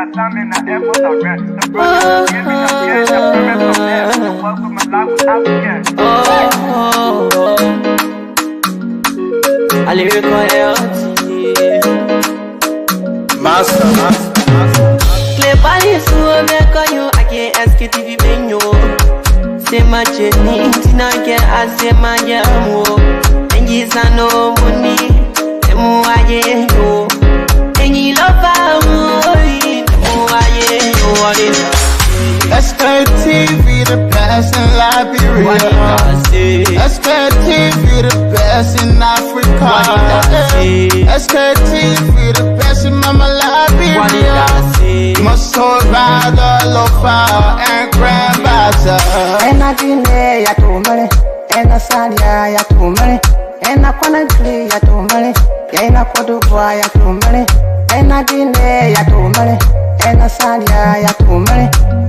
that time in the airport I rest. The brothers give me the fear, the premise of death. The work with my life without again. I live Master. Clé Paris ou make you I can't Sktv menu. C'est ma chenille, tina ke ase ma jamu. Engi sano muni, emu aye yo. Engi lova mui, emu aye yo. Sktv, the best in Liberia. Sktv, the best in Africa. Sktv, the best in Mama Liberia. Must hold by the lofa and grandbaza. And I didn't ya to money, and I said ya to money, and I couldn't play ya to money, and I could go ya to money, and I didn't ya to money, and I said ya to money,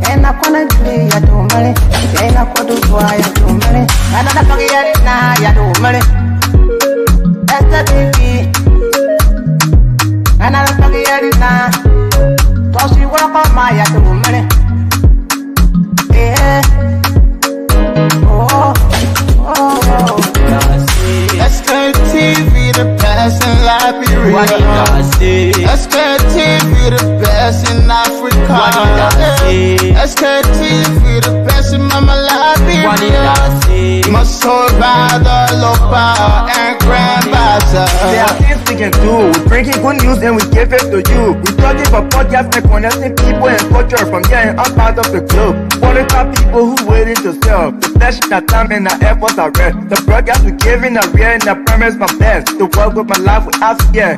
and I couldn't play ya to money, and I could go ya to money, and I forget it now ya to money. That's the baby, and I forget it now. Cause you walk on my ya to money. Yeah. Sktv, the best in Liberia. Sktv, the best in Africa. Sktv, the best in Mama Liberia. Must hold by the lofa and grandbaza. There are things we can do. We bringing good news and we give it to you. We talking about podcasts and connecting people and culture from here and out part of the globe. Qualified people who waiting to serve. The flesh that time and the efforts are rest. The broadcast we giving a real and the premise my best. To work with my life without fear.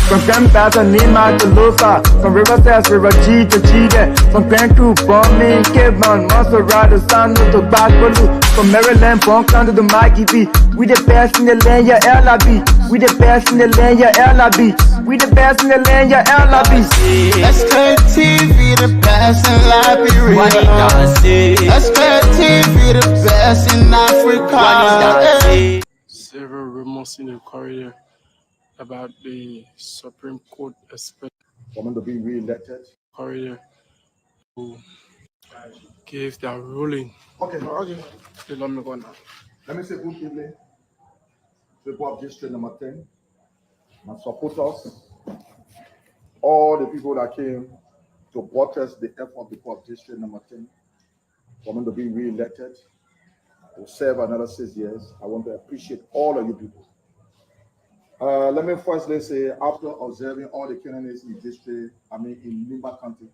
From Grandfather Nima to Lufa, from Riverside, River G to Chide, from Grand Crew, Bombing, Cape Mount, Montserrat, Sanu to Backwalu, from Maryland, Bonkan to the Mikey B. We the best in the land, yeah, LIB. We the best in the land, yeah, LIB. We the best in the land, yeah, LIB. Sktv, the best in Liberia. Sktv, the best in Africa. Several rumors in the corridor about the Supreme Court expect woman to be re-elected. corridor who gave their ruling. Okay. They let me go now. Let me say good evening. People of District number 10, my supporters, all the people that came to protest the effort of people of District number 10, woman to be re-elected, to serve another 6 years. I want to appreciate all of you people. Let me firstly say, after observing all the candidates in district, in Limba County,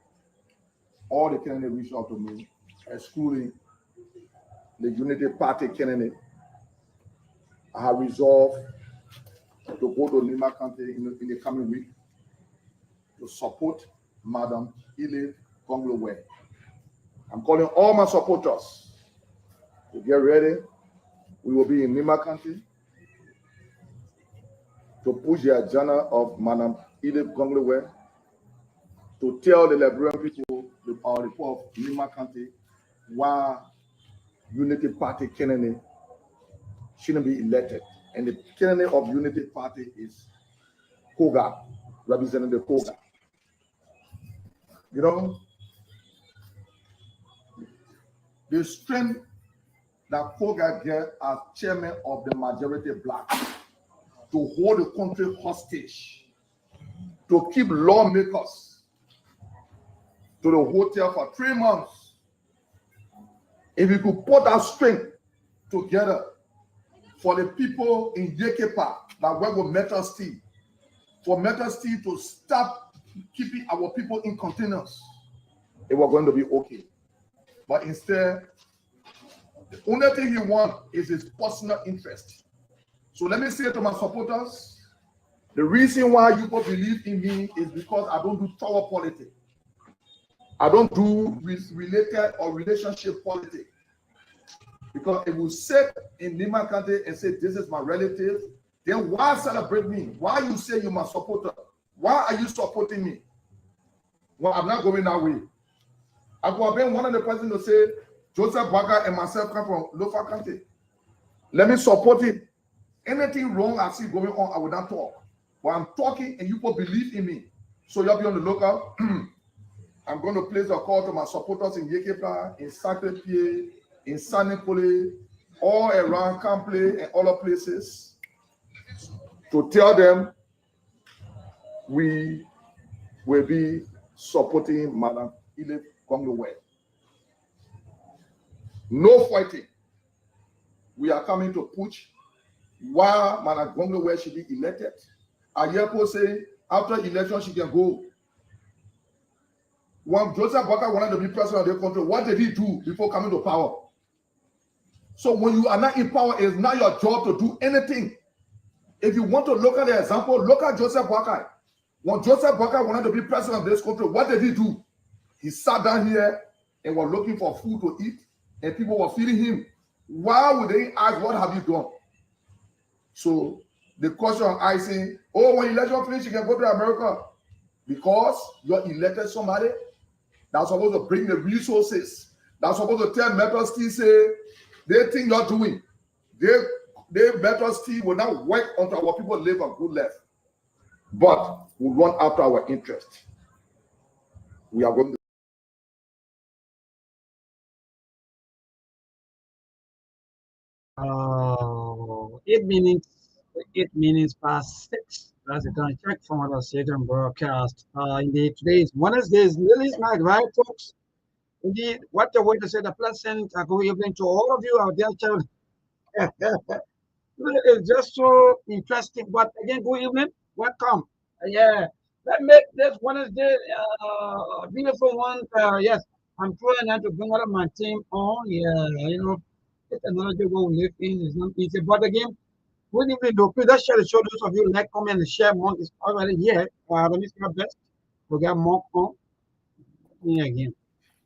all the candidates reached out to me, excluding the Unity Party candidate. I have resolved to go to Limba County in the coming week to support Madam Ile Konglowe. I'm calling all my supporters to get ready. We will be in Limba County to push the agenda of Madam Ile Konglowe, to tell the Liberian people, the people of Limba County, why Unity Party candidate shouldn't be elected. And the candidate of Unity Party is Koga, representing the Koga. You know, the strength that Koga get as chairman of the majority black to hold the country hostage, to keep lawmakers to the hotel for 3 months. If you could put that strength together for the people in Yekepa that work with Metal Steel, for Metal Steel to stop keeping our people in containers, it was going to be okay. But instead, the only thing he wants is his personal interest. So let me say to my supporters, the reason why you people believe in me is because I don't do tower politics. I don't do related or relationship politics. Because if you sit in Limba County and say, this is my relative, then why celebrate me? Why you say you're my supporter? Why are you supporting me? Well, I'm not going that way. I could have been one of the person to say, Joseph Baga and myself come from Lofa County. Let me support him. Anything wrong I see going on, I will not talk. But I'm talking and you people believe in me. So you'll be on the lookout I'm going to place a call to my supporters in Yekepla, in Sktv-Lib, in Sanipole, all around Kample and other places, to tell them we will be supporting Madam Ile Konglowe. No fighting. We are coming to push why Madam Konglowe should be elected. Ayepo say after election she can go. When Joseph Boakai wanted to be president of the country, what did he do before coming to power? So when you are not in power, it's not your job to do anything. If you want to look at the example, look at Joseph Boakai. When Joseph Boakai wanted to be president of this country, what did he do? He sat down here and was looking for food to eat, and people were feeding him. Why would they ask, what have you done? So the question I say, oh, when election finish, you can go to America. Because you elected somebody that's supposed to bring the resources, that's supposed to tell Metro Steel, say, they think you're doing. They Metro Steel will not work until our people live a good life. But we run after our interest. We are going to 8 minutes, 8 minutes past 6. That's the time check from our Satan broadcast. Indeed, today is Wednesday, is Lily's night, right, folks? Indeed, what a way to say the pleasant good evening to all of you out there, children. It's just so interesting. But again, good evening, welcome. Yeah, let's make this Wednesday a beautiful one. Yes, I'm trying to bring all of my team on. Yeah, it's another day we live in. It's not easy. But again, good evening, though. Please let's share the show. Those of you like, comment, and share. Monk is already here. Let me see my best. We'll get Monk on. Yeah, again.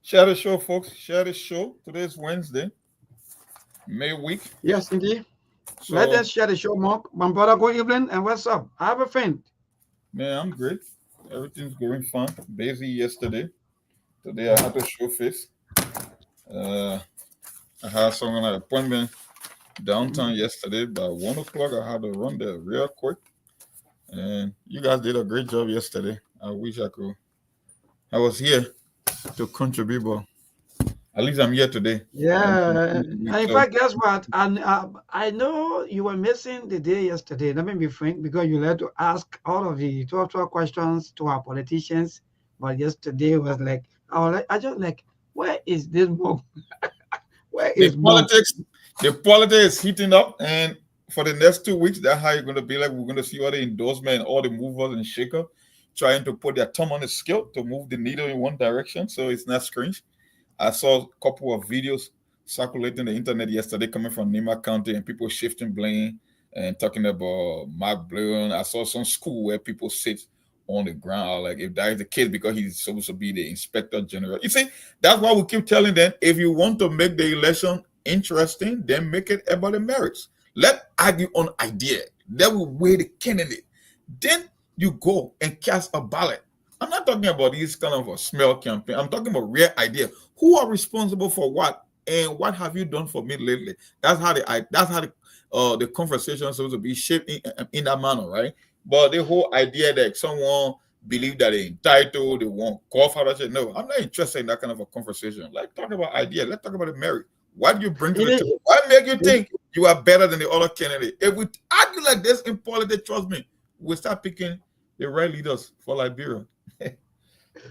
Share the show, folks. Share the show. Today is Wednesday, May week. Yes, indeed. So, let us share the show, Monk. My brother, good evening, and what's up? I have a friend. Man, I'm great. Everything's going fine. Busy yesterday. Today I had to show face. I had someone at appointment downtown yesterday. By 1 o'clock, I had to run there real quick. And you guys did a great job yesterday. I wish I could. I was here to contribute, but at least I'm here today. Yeah. In fact, guess what? And I know you were missing the day yesterday. Let me be frank, because you had to ask all of the 12 questions to our politicians. But yesterday was like, I just like, where is this Monk? Where is politics? The politics is heating up, and for the next 2 weeks, that's how you're going to be like. We're going to see all the endorsement, all the movers and shakers trying to put their thumb on the scale to move the needle in one direction, so it's not strange. I saw a couple of videos circulating the internet yesterday coming from Nima County, and people shifting blame and talking about Mark Bloom. I saw some school where people sit on the ground, like if that is the case, because he's supposed to be the inspector general. You see, that's why we keep telling them, if you want to make the election interesting, then make it about the merits. Let's argue on idea. That will weigh the candidate. Then you go and cast a ballot. I'm not talking about these kind of a smell campaign. I'm talking about real idea. Who are responsible for what, and what have you done for me lately? That's how the conversation is supposed to be shaped in that manner, right? But the whole idea that someone believe that they're entitled, they want golf out of it. No, I'm not interested in that kind of a conversation. Let's talk about idea. Let's talk about the merit. What do you bring to the table? What make you think you are better than the other candidate? If we argue like this in politics, trust me, we'll start picking the right leaders for Liberia. Yeah.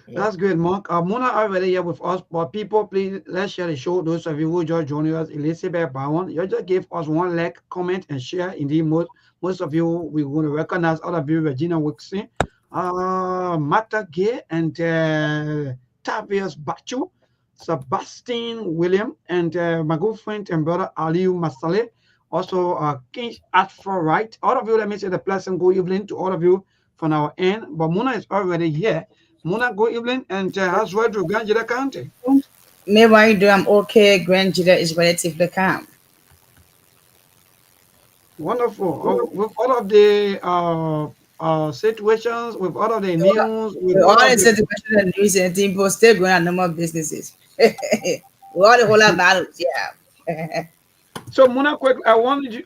That's good, Monk. Mona already here with us, but people, please, let's share the show. Those of you who just joined us, Elizabeth Bowen, you just give us one like, comment, and share. Indeed, most of you, we're going to recognize all of you, Regina Wixie, Mata Gay, and Tavius Bachu, Sebastian William, and my good friend and brother Aliu Masale, also King Atford Wright. All of you, let me say the pleasant good evening to all of you from our end. But Mona is already here. Mona, good evening, and how's well to Grand Jida County? Me, why you do? I'm okay. Grand Jida is relatively calm. Wonderful. With all of the situations, with all of the news, with all the situations and news, and people still going on normal businesses. We all the whole lot battles, yeah. So, Mona, quick, I wanted you,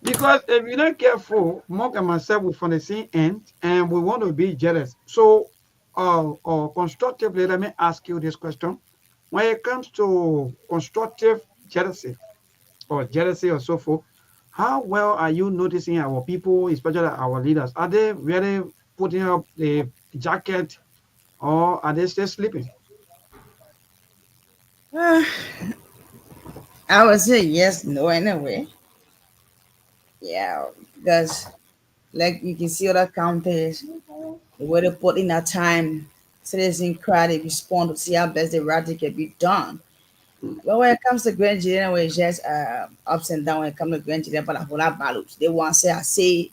because if you're not careful, Mark and myself, we're from the same end, and we want to be jealous. So, or constructively, let me ask you this question. When it comes to constructive jealousy or so forth, how well are you noticing our people, especially our leaders? Are they really putting up the jacket or are they still sleeping? I would say yes, no, anyway. Yeah, because like you can see other counties, the way they put in that time, citizen cry, they respond to see how best the rally can be done. Mm. But when it comes to Grand Children, it's just ups and downs when it comes to Grand Children, but a whole lot of battles. They want to say, I say,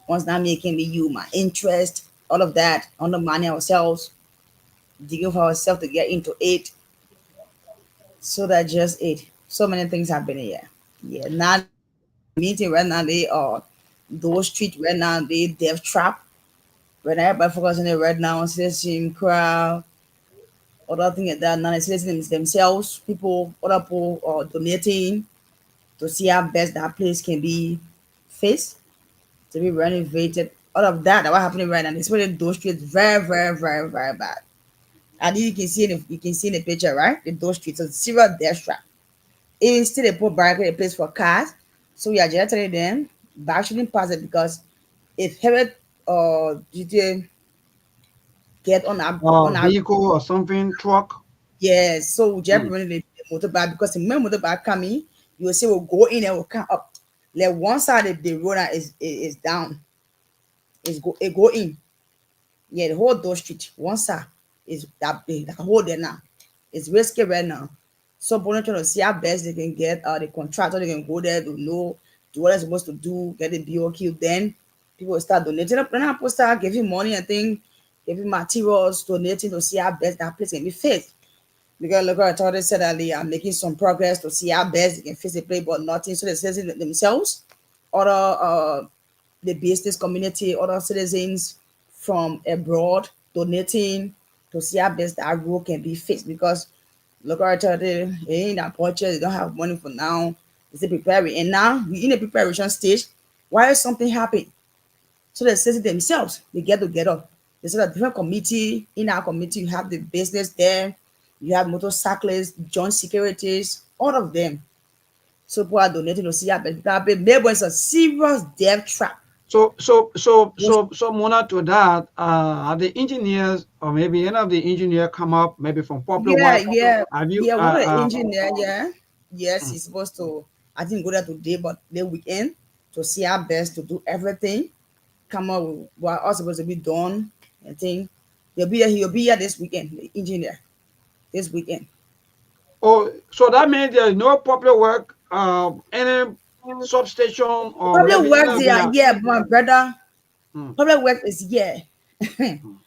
once not making me you, my interest, all of that, undermining ourselves, digging for ourselves to get into it. So that just it. So many things happening here. Yeah, now meeting right now, they are those streets right now, they death trap. When everybody focus on it right now, citizen crowd, other thing like that. Now the citizens themselves, people, other people are donating to see how best that place can be faced, to be renovated. All of that, that what happening right now. Especially those streets, very, very, very, very bad. And you can see you can see in the picture, right? The those streets, so serious death trap. Even still they put barricade in place for cars. So we are just telling them back shouldn't pass it because if heavy GTA get on our Vehicle or something, truck. yes, so we just Mm. running the motorbike because the main motorbike coming, you will see will go in and will come up. Like one side of the road is down, it go in. Yeah, the whole door street, one side is that big, like a whole there now. It's risky right now. So people trying to see how best they can get the contractor, they can go there to know do what they're supposed to do, get the BOQ. Then people will start donating. Then people start giving money and thing, giving materials, donating to see how best that place can be fixed. Because local authorities said that they are making some progress to see how best they can fix the place, but nothing. So they're saying themselves, other the business community, other citizens from abroad donating to see how best that road can be fixed because local authority they ain't that budget, they don't have money for now. They say preparing. And now we in a preparation stage. Why is something happening? So they say themselves, they get together. They said a different committee. In our committee, you have the business there, you have motorcyclists, joint securities, all of them. So people are donating to see how best. Maybe it's a serious death trap. So Mona, to that, are the engineers or maybe any of the engineer come up maybe from popular Yeah, work? yeah, Have you yeah. One of the engineer, yeah, yes, he's supposed to. I didn't go there today, but the weekend to see our best to do everything. Come up with what all supposed to be done and thing. He'll be here. He'll be here this weekend. The engineer this weekend. oh, so that means there's no popular work, any substation or Public maybe any works, of yeah, their yeah, my brother. mm, Public work is yeah. mm.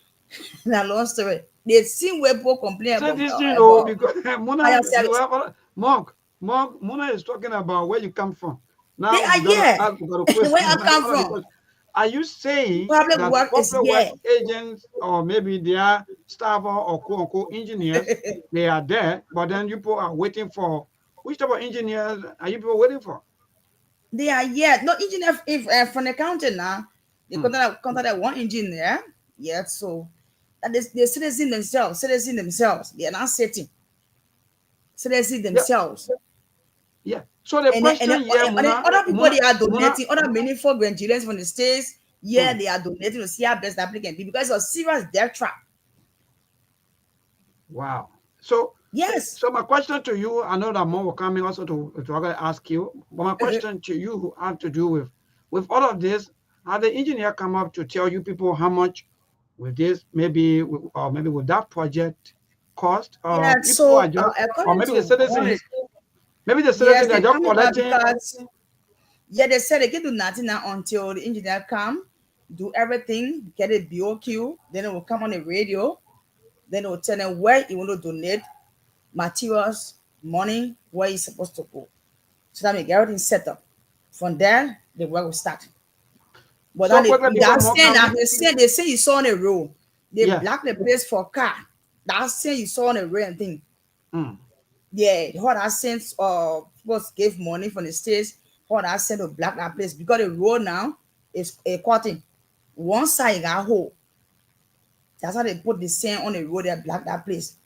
Now, long story. They seen where people complain Say this thing though, about because fire Mona, you service. have Mona is talking about where you come from. They Now are we gotta yeah. ask, we got a Where I question. come One of the from, questions. Are you saying public that work is popular work yeah. agents or maybe their staff or quote unquote engineers, they are there, but then you people are waiting for which type of engineers are you people waiting for? They are yeah. No engineer if from the county now. They Mm. contact one engineer. Yeah, so that is the citizens themselves. They are not sitting. Citizens Yeah, themselves. yeah. So the question here, And then other people they are Mona, donating, other meaningful Nigerians from the states, yeah, mm, they are donating to see how best applicant be because of serious death trap. wow. So Yes. So my question to you, I know that more will coming also to ask you, but my Uh, question to you have to do with all of this. Have the engineer come up to tell you people how much with this maybe or maybe with that project cost? yeah, You people are so just or according maybe the to one citizens, maybe the yes, citizens they're they just coming up collecting. because yeah, they said they can do nothing now until the engineer come, do everything, get a BOQ, then it will come on the radio, then it will tell them where you want to donate materials, money, where it's supposed to go. So that make everything set up. From there, the work will start. But now So quickly before that more saying that coming, they say you saw on the road, they yeah. block the place for car. That saying you saw on the road and thing. Mm. Yeah, what I sent supposed gave money from the states, what I sent to block that place because the road now is a cutting. One side got hole. That's how they put the sand on the road and block that place.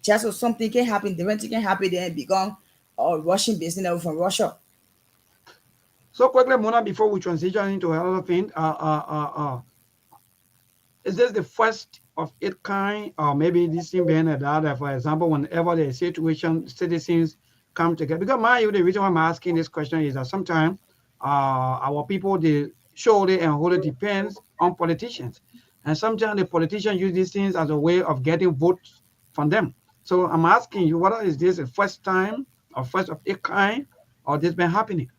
Just so something can happen, different thing can happen, then it become Russian business from Russia. So quickly, Mona, before we transition into another thing, is this the first of its kind, or maybe this thing being a data, for example, whenever the situation citizens come together? Because the reason why I'm asking this question is that sometimes our people, they surely and wholly depends on politicians. And sometimes the politicians use these things as a way of getting votes from them. So I'm asking you, whether is this the first time or first of its kind, or this been happening?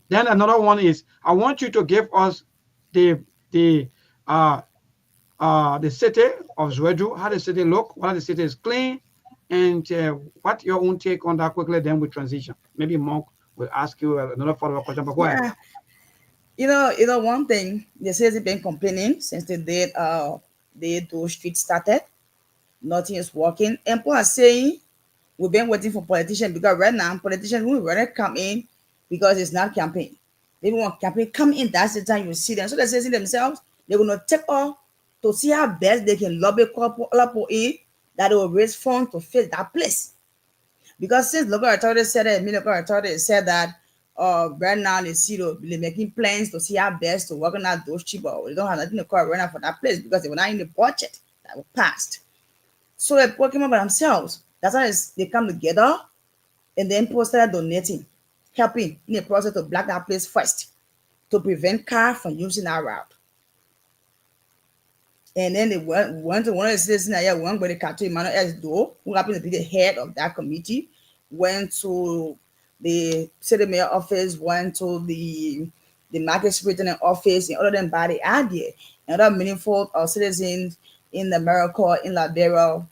Then another one is, I want you to give us the the uh the city of Zwedru, how the city look, whether the city is clean, and what your own take on that quickly. Then we transition. Maybe Mark will ask you another follow-up question, but go ahead. One thing the city been complaining since the day those streets started, nothing is working, and people are saying we've been waiting for politicians, because right now politicians will rather come in because it's not campaign. They want campaign come in, that's the time you see them. So they're saying themselves, they will not take off to see how best they can lobby couple in that they will raise funds to fill that place. Because since local authorities said that, local authorities said that right now they see they're making plans to see how best to work on that those cheaper. They don't have nothing to call right now for that place because they were not in the budget that was passed. So they're working by themselves. That's why they come together, and then people started donating, helping in the process to block that place first to prevent cars from using that route. And then they went to one of the citizens here, one by the Kato Emmanuel S. Doe, who happened to be the head of that committee, went to the city mayor office, went to the market superintendent office, and other than by the idea. And other meaningful citizens in America, in Liberia,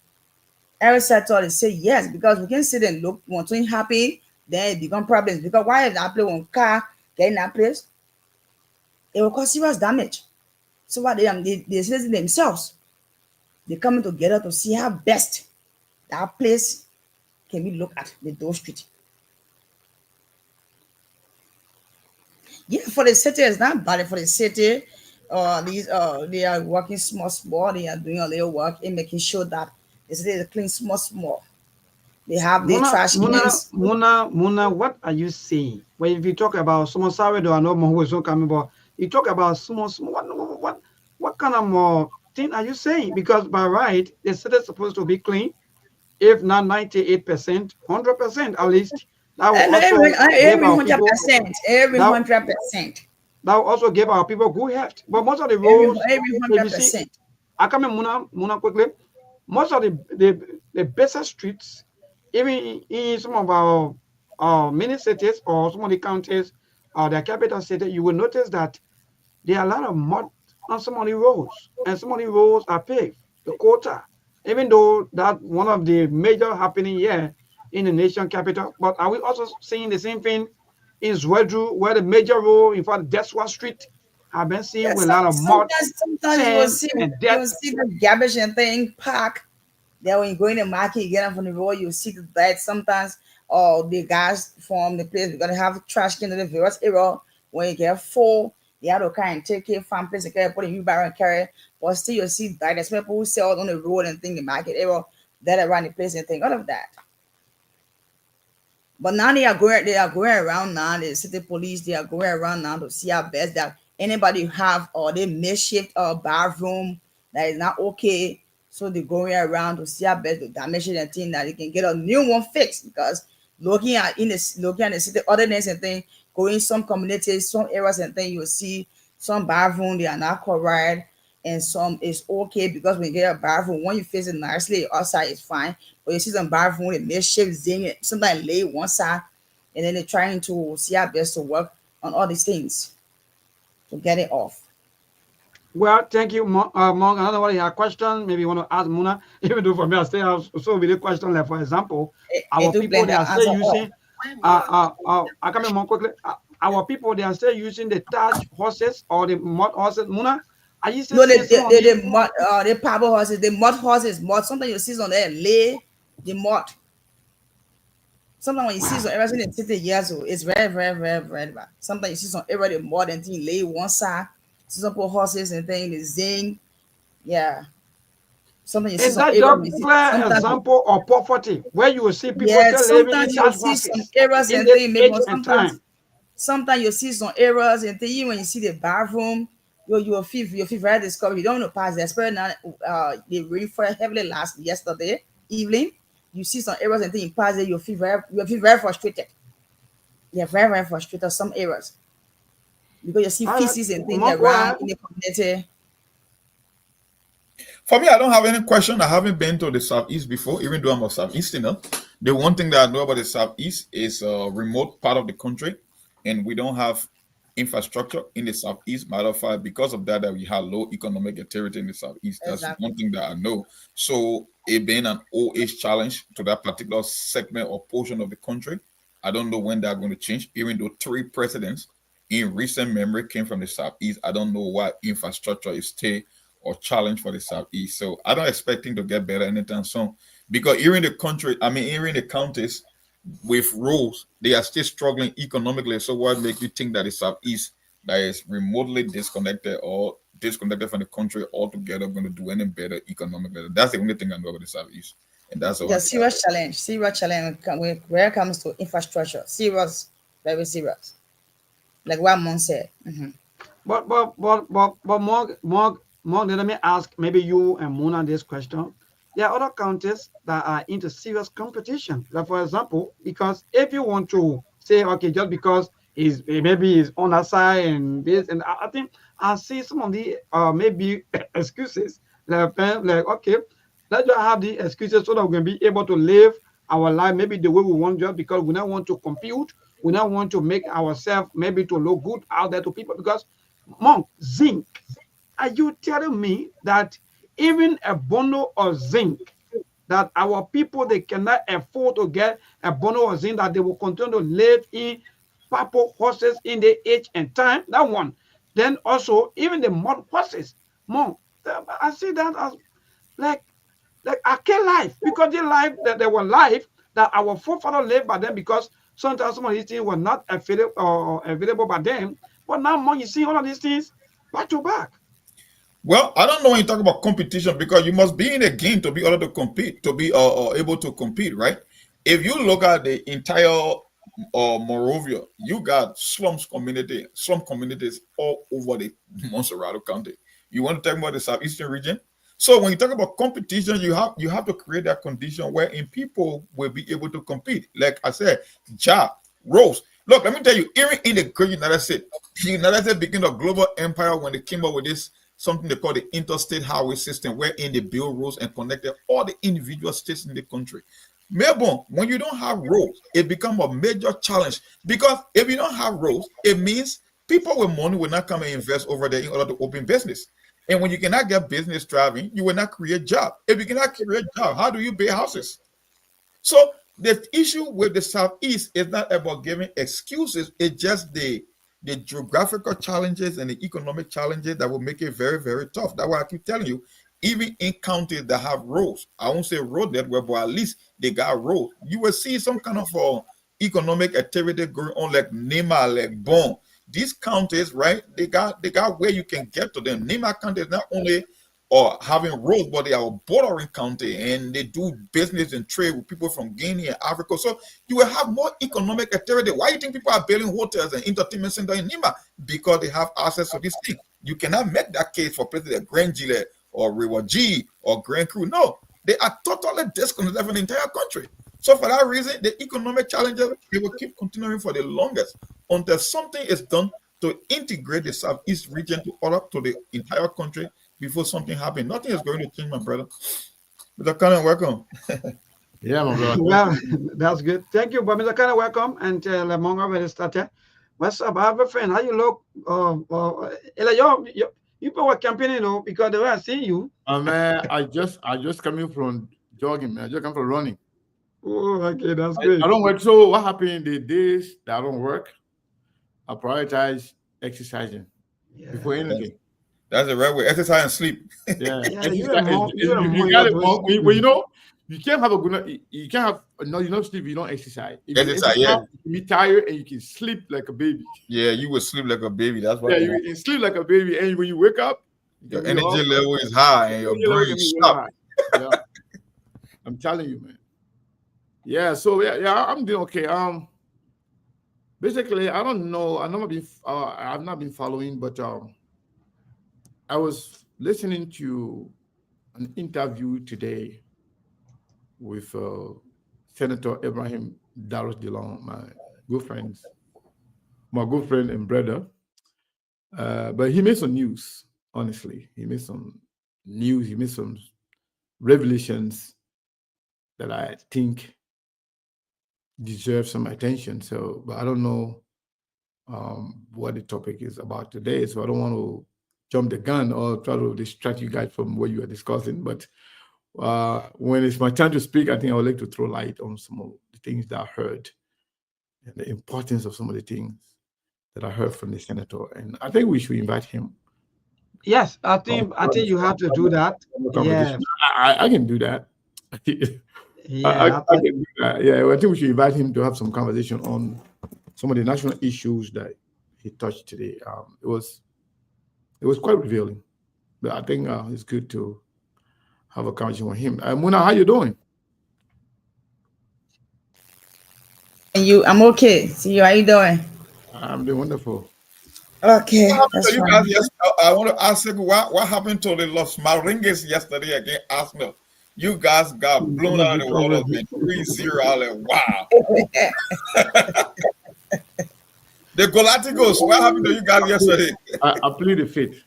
every sector they say yes, because we can sit and look when something happen, then it become problems. Because why if that place one car get in that place, it will cause serious damage. So what they citizens themselves, they coming together to see how best that place can be looked at, the Doe Street. Yeah, for the city, it's not bad for the city. They are working small. They are doing a little work in making sure that the city is clean small. They have the trash cans. Mona, what are you saying? When if you talk about small, sorry, though I know more who is not coming, but you talk about small. What kind of more thing are you saying? Because by right, the city is supposed to be clean, if not 98%, 100% at least. That will also every 100%, every 100%. That will also give our people good health. But most of the roads, every 100%. I come in Muna quickly. Most of the best streets, even in some of our mini cities or some of the counties, their capital city, you will notice that there are a lot of mud on some of the roads, and some of the roads are paved, the quota. Even though that one of the major happening here in the nation capital, but are we also seeing the same thing in Zwedru, where the major road, in fact, Deswa Street, have been seen with a lot of mud, sometimes and you will see the garbage and thing pack. Then when you go in the market, you get them from the road, you see the dirt. Sometimes the guys from the place, we're gonna have trash can in the various area. When you get full, they have to kind of take it from place and carry, put in you barrel and carry. But still you see dirt. There's people who sell on the road and thing, the market area, that around the place and thing, all of that. But now they are going around now, the city police, they are going around now to see how best that anybody have or they makeshift or bathroom that is not okay. So they're going around to see how best to damage it and thing that they can get a new one fixed. Because looking at the city ordinance and thing, going some communities, some areas and thing, you'll see some bathroom they are not correct, and some is okay because when you get a bathroom, when you fix it nicely, outside is fine. But you see some bathroom, they makeshift zing it, sometimes lay one side, and then they're trying to see how best to work on all these things to get it off. Well, thank you, Monk. Another one, your question, maybe you want to ask Muna, even though for me, I still have so many questions. Like, for example, our people, they are still using, I come in more quickly. Our people, they are still using the thatch horses or the mud horses. Muna, are you still the power horses, the mud horses, mud. Sometimes you see on there, lay the mud. Sometimes when you see some everything in the city years old, it's very, very, very, very bad. Sometimes you see some area the mud and thing lay one side. Some horses and things, the zing, Yeah. Sometimes you see Is some that areas, just you see clear sometimes example of poverty where you will see people yeah, still living sometimes in you'll such see some houses areas in and this things, maybe age and sometimes time? you see some areas and things, when you see the bathroom, you feel very discouraged. You don't want to pass there, especially now they rained for heavily yesterday evening. You see some areas and things you pass there, you feel very frustrated. You're very, very frustrated some areas because you see All right, feces and things Mark, go around ahead. in the community. For me, I don't have any question. I haven't been to the Southeast before, even though I'm a Southeasterner. The one thing that I know about the Southeast is a remote part of the country, and we don't have infrastructure in the Southeast. Matter of fact, because of that, that we have low economic activity in the Southeast. That's one Exactly. thing that I know. So it being an old age challenge to that particular segment or portion of the country, I don't know when they're going to change. Even though 3 presidents in recent memory came from the Southeast, I don't know why infrastructure is still or challenge for the Southeast. So I don't expect things to get better anytime soon. Because here in the country, I mean, here in the counties with roads, they are still struggling economically. So what makes you think that the Southeast that is remotely disconnected or disconnected from the country altogether going to do any better economically? That's the only thing I know about the Southeast. And that's the one Yeah, thing I know. serious challenge where it comes to infrastructure. Serious, very serious. Like what Mon said. But more, let me ask maybe you and Mona this question. There are other counties that are into serious competition. Like for example, because if you want to say, okay, just because maybe he's on that side and this, and I think I see some of the maybe excuses like okay, let's just have the excuses so that we can be able to live our life maybe the way we want, just because we don't want to compute, we don't want to make ourselves maybe to look good out there to people. Because Monk, zinc, are you telling me that even a bundle of zinc that our people they cannot afford to get a bundle of zinc, that they will continue to live in purple horses in the age and time? That one. Then also even the mud horses, Monk, I see that as like arcade life, because the life that they were life that our forefathers lived by them, because sometimes some of these things were not available by them. But now, Monk, you see all of these things back to back. Well, I don't know when you talk about competition because you must be in a game to be able to compete, to be able to compete, right? If you look at the entire Morovia, you got slum communities all over the Montserrat County. You want to talk about the southeastern region? So when you talk about competition, you have to create that condition wherein people will be able to compete. Like I said, job, roles. Look, let me tell you, even in the great the United States became a global empire when they came up with this something they call the interstate highway system, wherein they build roads and connected all the individual states in the country. Melbourne, when you don't have roads, it becomes a major challenge because if you don't have roads, it means people with money will not come and invest over there in order to open business. And when you cannot get business thriving, you will not create jobs. If you cannot create jobs, how do you build houses? So the issue with the Southeast is not about giving excuses, it's just the geographical challenges and the economic challenges that will make it very, very tough. That's why I keep telling you, even in counties that have roads, I won't say road network, but at least they got roads. You will see some kind of economic activity going on, like Nema, like Bon. These counties, right? They got where you can get to them. Nema County is not only or having roads, but they are a bordering county and they do business and trade with people from Guinea and Africa. So you will have more economic activity. Why do you think people are building hotels and entertainment centers in Nima? Because they have access to this thing. You cannot make that case for places like Grand Gillette or River G or Grand Cru. No, they are totally disconnected from the entire country. So for that reason, the economic challenges, they will keep continuing for the longest until something is done to integrate the Southeast region to the entire country before something happens. Nothing is going to change, my brother. Mr. Cannon, welcome. Yeah, my brother. Well, that's good. Thank you, but Mr. Kind of welcome. And Lamont already started. What's up? I have a friend. How you look? You were campaigning, because the way I see you. Man, I just coming from jogging, man. I just come from running. Oh, okay, that's great. I don't work. So what happened the days that I don't work? I prioritize exercising before anything. That's the right way. Exercise and sleep. Yeah, you you got it. When you know you can't have a good. You can't have no. You don't sleep. You don't exercise. If you Exercise, yeah. you can be tired and you can sleep like a baby. Yeah, you will sleep like a baby. That's why. Yeah, you can sleep like a baby, and when you wake up, Your energy level is high and your brain is sharp. Yeah. I'm telling you, man. Yeah, so yeah, I'm doing okay. Basically, I don't know. I've not been following, but I was listening to an interview today with Senator Ibrahim Daros Dillon, my good friend and brother. But he made some news, honestly. He made some news, he made some revelations that I think deserve some attention. So, but I don't know what the topic is about today. So I don't want to jump the gun or try to distract you guys from what you are discussing. But when it's my time to speak, I think I would like to throw light on some of the things that I heard and the importance of some of the things that I heard from the senator. And I think we should invite him. Yes, I think you have to do that. Yeah, I can do that. yeah. I can do that. Yeah, I think we should invite him to have some conversation on some of the national issues that he touched today. It was quite revealing, but I think it's good to have a conversation with him. Muna, how you doing? I'm okay. See you. How you doing? I'm doing wonderful. Okay. That's you guys, yes, I want to ask you what happened to the Los Maringues yesterday against Arsenal. You guys got blown out of the water, man. 3-0. Wow. The Galacticos, what happened to you guys yesterday? I plead the fifth.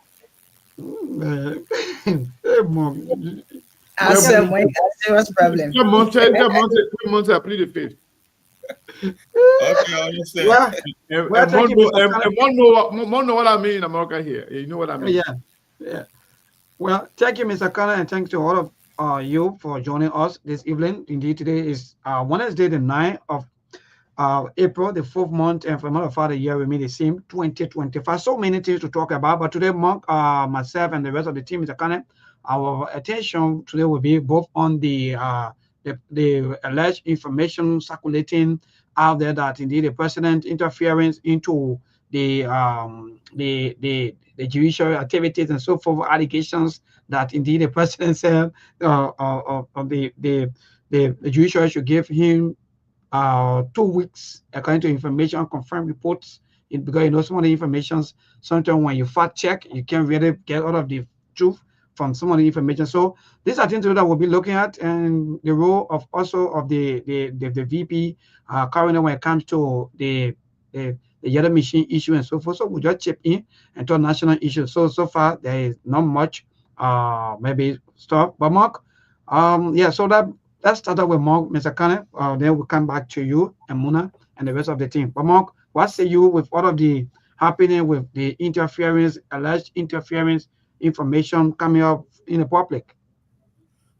What's problem? 3 months, I plead the fifth. Okay, I understand. One know what I mean in America here. You know what I mean? Yeah. Well, thank you, Mr. Connor, and thanks to all of you for joining us this evening. Indeed, today is Wednesday, the 9th of April, the 4th month, and for another part of the year remain the same, 2025. So many things to talk about, but today, Mark, myself, and the rest of the team, Mr. Connor, our attention today will be both on the alleged information circulating out there that indeed the president interference into the judicial activities and so forth, allegations that indeed the president said the judiciary should give him 2 weeks according to information confirmed reports. Because some of the information, sometimes when you fact check, you can't really get all of the truth from some of the information. So these are things that we'll be looking at, and the role of also of the VP currently when it comes to the yellow machine issue and so forth. So we just chip in and talk national issues. So far there is not much maybe stuff. But Mark, yeah, so let's start out with Mark, Mr. Kane. Then we'll come back to you and Muna and the rest of the team. But Mark, what say you with all of the happening with the interference, alleged interference information coming up in the public?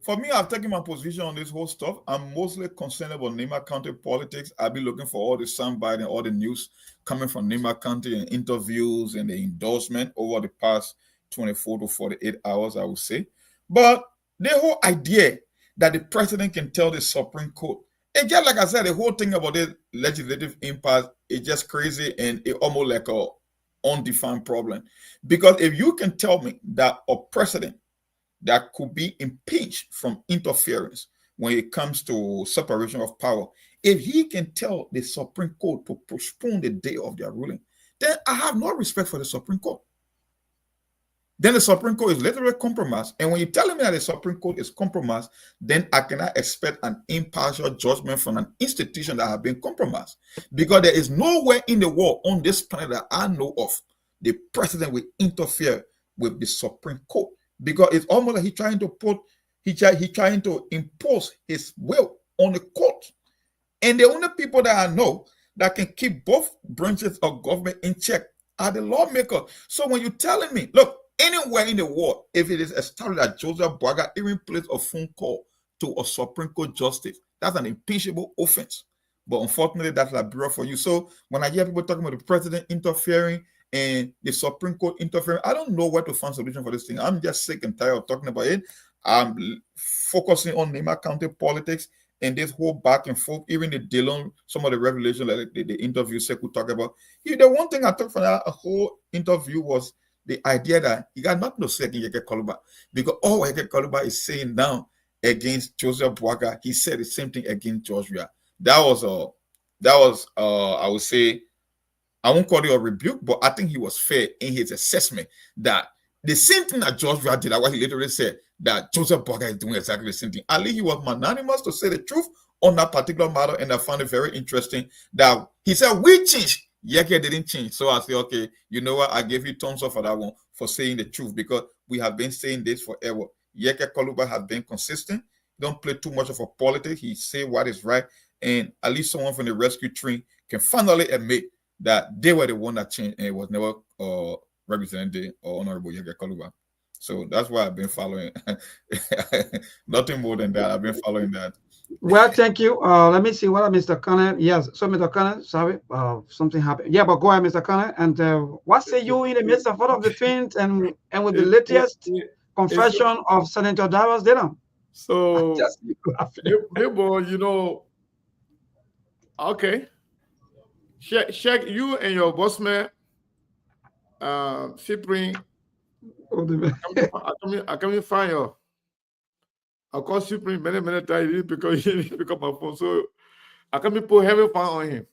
For me, I've taken my position on this whole stuff. I'm mostly concerned about Nema County politics. I've been looking for all the soundbite and all the news coming from Nema County and interviews and the endorsement over the past 24 to 48 hours, I would say. But the whole idea that the president can tell the Supreme Court, it's just like I said, the whole thing about the legislative impasse is just crazy and it almost like a undefined problem. Because if you can tell me that a president that could be impeached from interference when it comes to separation of power, if he can tell the Supreme Court to postpone the day of their ruling, then I have no respect for the Supreme Court. Then the Supreme Court is literally compromised. And when you're telling me that the Supreme Court is compromised, then I cannot expect an impartial judgment from an institution that has been compromised. Because there is nowhere in the world on this planet that I know of the president will interfere with the Supreme Court. Because it's almost like he's trying to impose his will on the court. And the only people that I know that can keep both branches of government in check are the lawmakers. So when you're telling me, look, anywhere in the world, if it is established that Joseph Boaga even placed a phone call to a Supreme Court justice, that's an impeachable offense. But unfortunately, that's Liberia for you. So when I hear people talking about the president interfering and the Supreme Court interfering, I don't know where to find a solution for this thing. I'm just sick and tired of talking about it. I'm focusing on Nema County politics and this whole back and forth, even the Dillon, some of the revelations like the interview Sekou talk about. The one thing I took from that whole interview was the idea that he got nothing to say against Yeke Koluba, because all Yeke Koluba is saying now against Joseph Boaga, he said the same thing against George Weah. That was I would say, I won't call it a rebuke, but I think he was fair in his assessment that the same thing that George Weah did, what he literally said, that Joseph Boaga is doing exactly the same thing. At least he was magnanimous to say the truth on that particular matter, and I found it very interesting that he said, we changed. Yeke didn't change. So I say, okay, you know what? I gave you thumbs up for that one, for saying the truth, because we have been saying this forever. Yeke Koluba has been consistent. Don't play too much of a politics. He say what is right. And at least someone from the rescue team can finally admit that they were the one that changed, and it was never Representative or Honorable Yeke Koluba. So that's why I've been following. Nothing more than that. I've been following that. Well, thank you. Let me see what Mr. Connor. Yes, so Mr. Connor, sorry, something happened. Yeah, but go ahead, Mr. Connor. And what say you in the midst of all of the things and with the latest confession of Senator Darius Dillon? So, you know, okay. Check you and your boss man, Cyprian. I come find you. I call Cyprian many times because he didn't pick up my phone. So I come put heavy fun on him.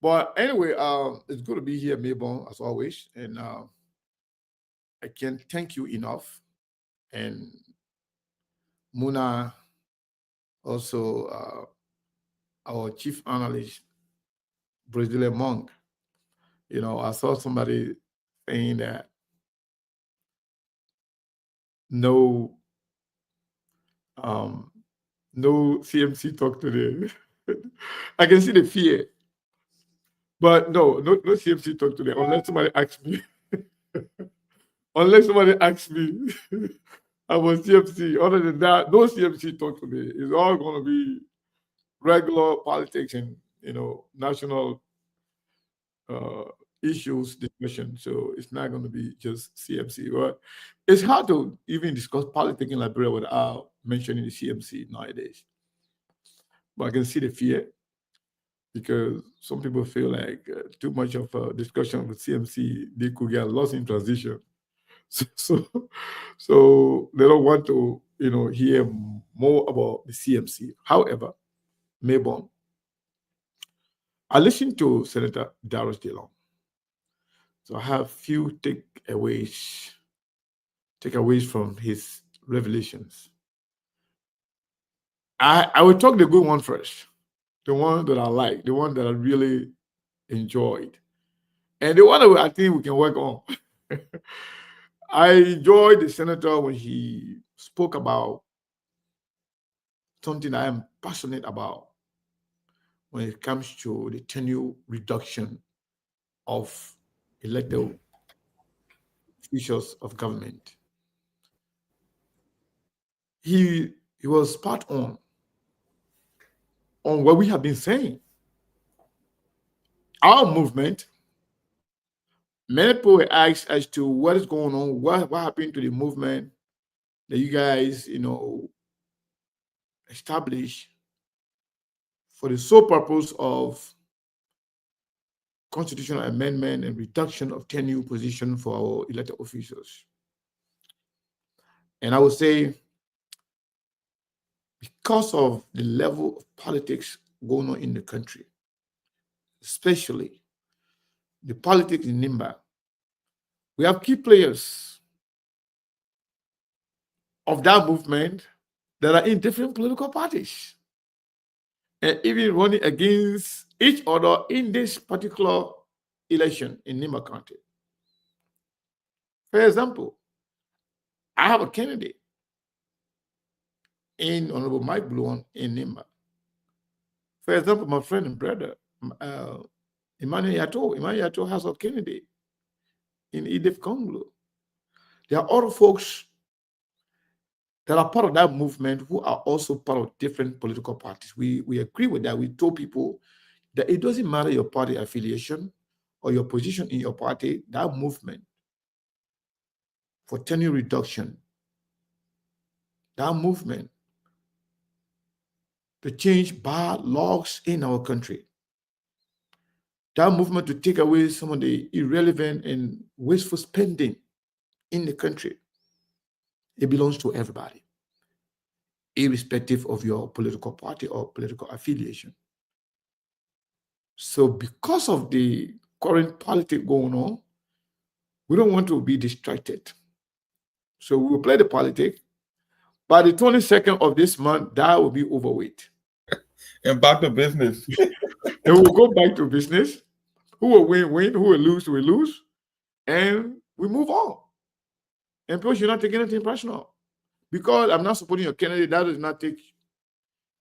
But anyway, it's good to be here, Maybon, as always. And I can't thank you enough. And Muna, also our chief analyst, Brazilian Monk. You know, I saw somebody saying that no CMC talk today. I can see the fear. But no CMC talk today, unless somebody asks me. Unless somebody asks me about CMC. Other than that, no CMC talk today. It's all going to be regular politics and, you know, national issues discussion. So it's not going to be just CMC. But it's hard to even discuss politics in Liberia without mentioning the CMC nowadays. But I can see the fear, because some people feel like too much of a discussion with CMC, they could get lost in transition. So they don't want to, you know, hear more about the CMC. However, Maybon, I listened to Senator Darius Dillon. So I have few takeaways from his revelations. I will talk the good one first, the one that I like, the one that I really enjoyed, and the one that I think we can work on. I enjoyed the senator when he spoke about something I am passionate about when it comes to the tenure reduction of elected officials of government. He was spot on what we have been saying. Our movement, many people were asked as to what is going on, what happened to the movement that you guys, you know, established for the sole purpose of constitutional amendment and reduction of tenure position for our elected officials. And I would say, because of the level of politics going on in the country, especially the politics in Nimba, we have key players of that movement that are in different political parties and even running against each other in this particular election in Nimba County. For example, I have a candidate in Honorable Mike Bluon in Nimba. For example, my friend and brother, Emmanuel Yato has a candidate in Edith Congo. There are other folks that are part of that movement who are also part of different political parties. We agree with that. We told people that it doesn't matter your party affiliation or your position in your party, that movement for tenure reduction, that movement to change bad laws in our country, that movement to take away some of the irrelevant and wasteful spending in the country, it belongs to everybody, irrespective of your political party or political affiliation. So because of the current politics going on, we don't want to be distracted. So we will play the politics. By the 22nd of this month, that will be overweight. And back to business. And we'll go back to business. Who will win, win. Who will lose, we lose. And we move on. And people should not take anything personal. Because I'm not supporting your candidate, that does not take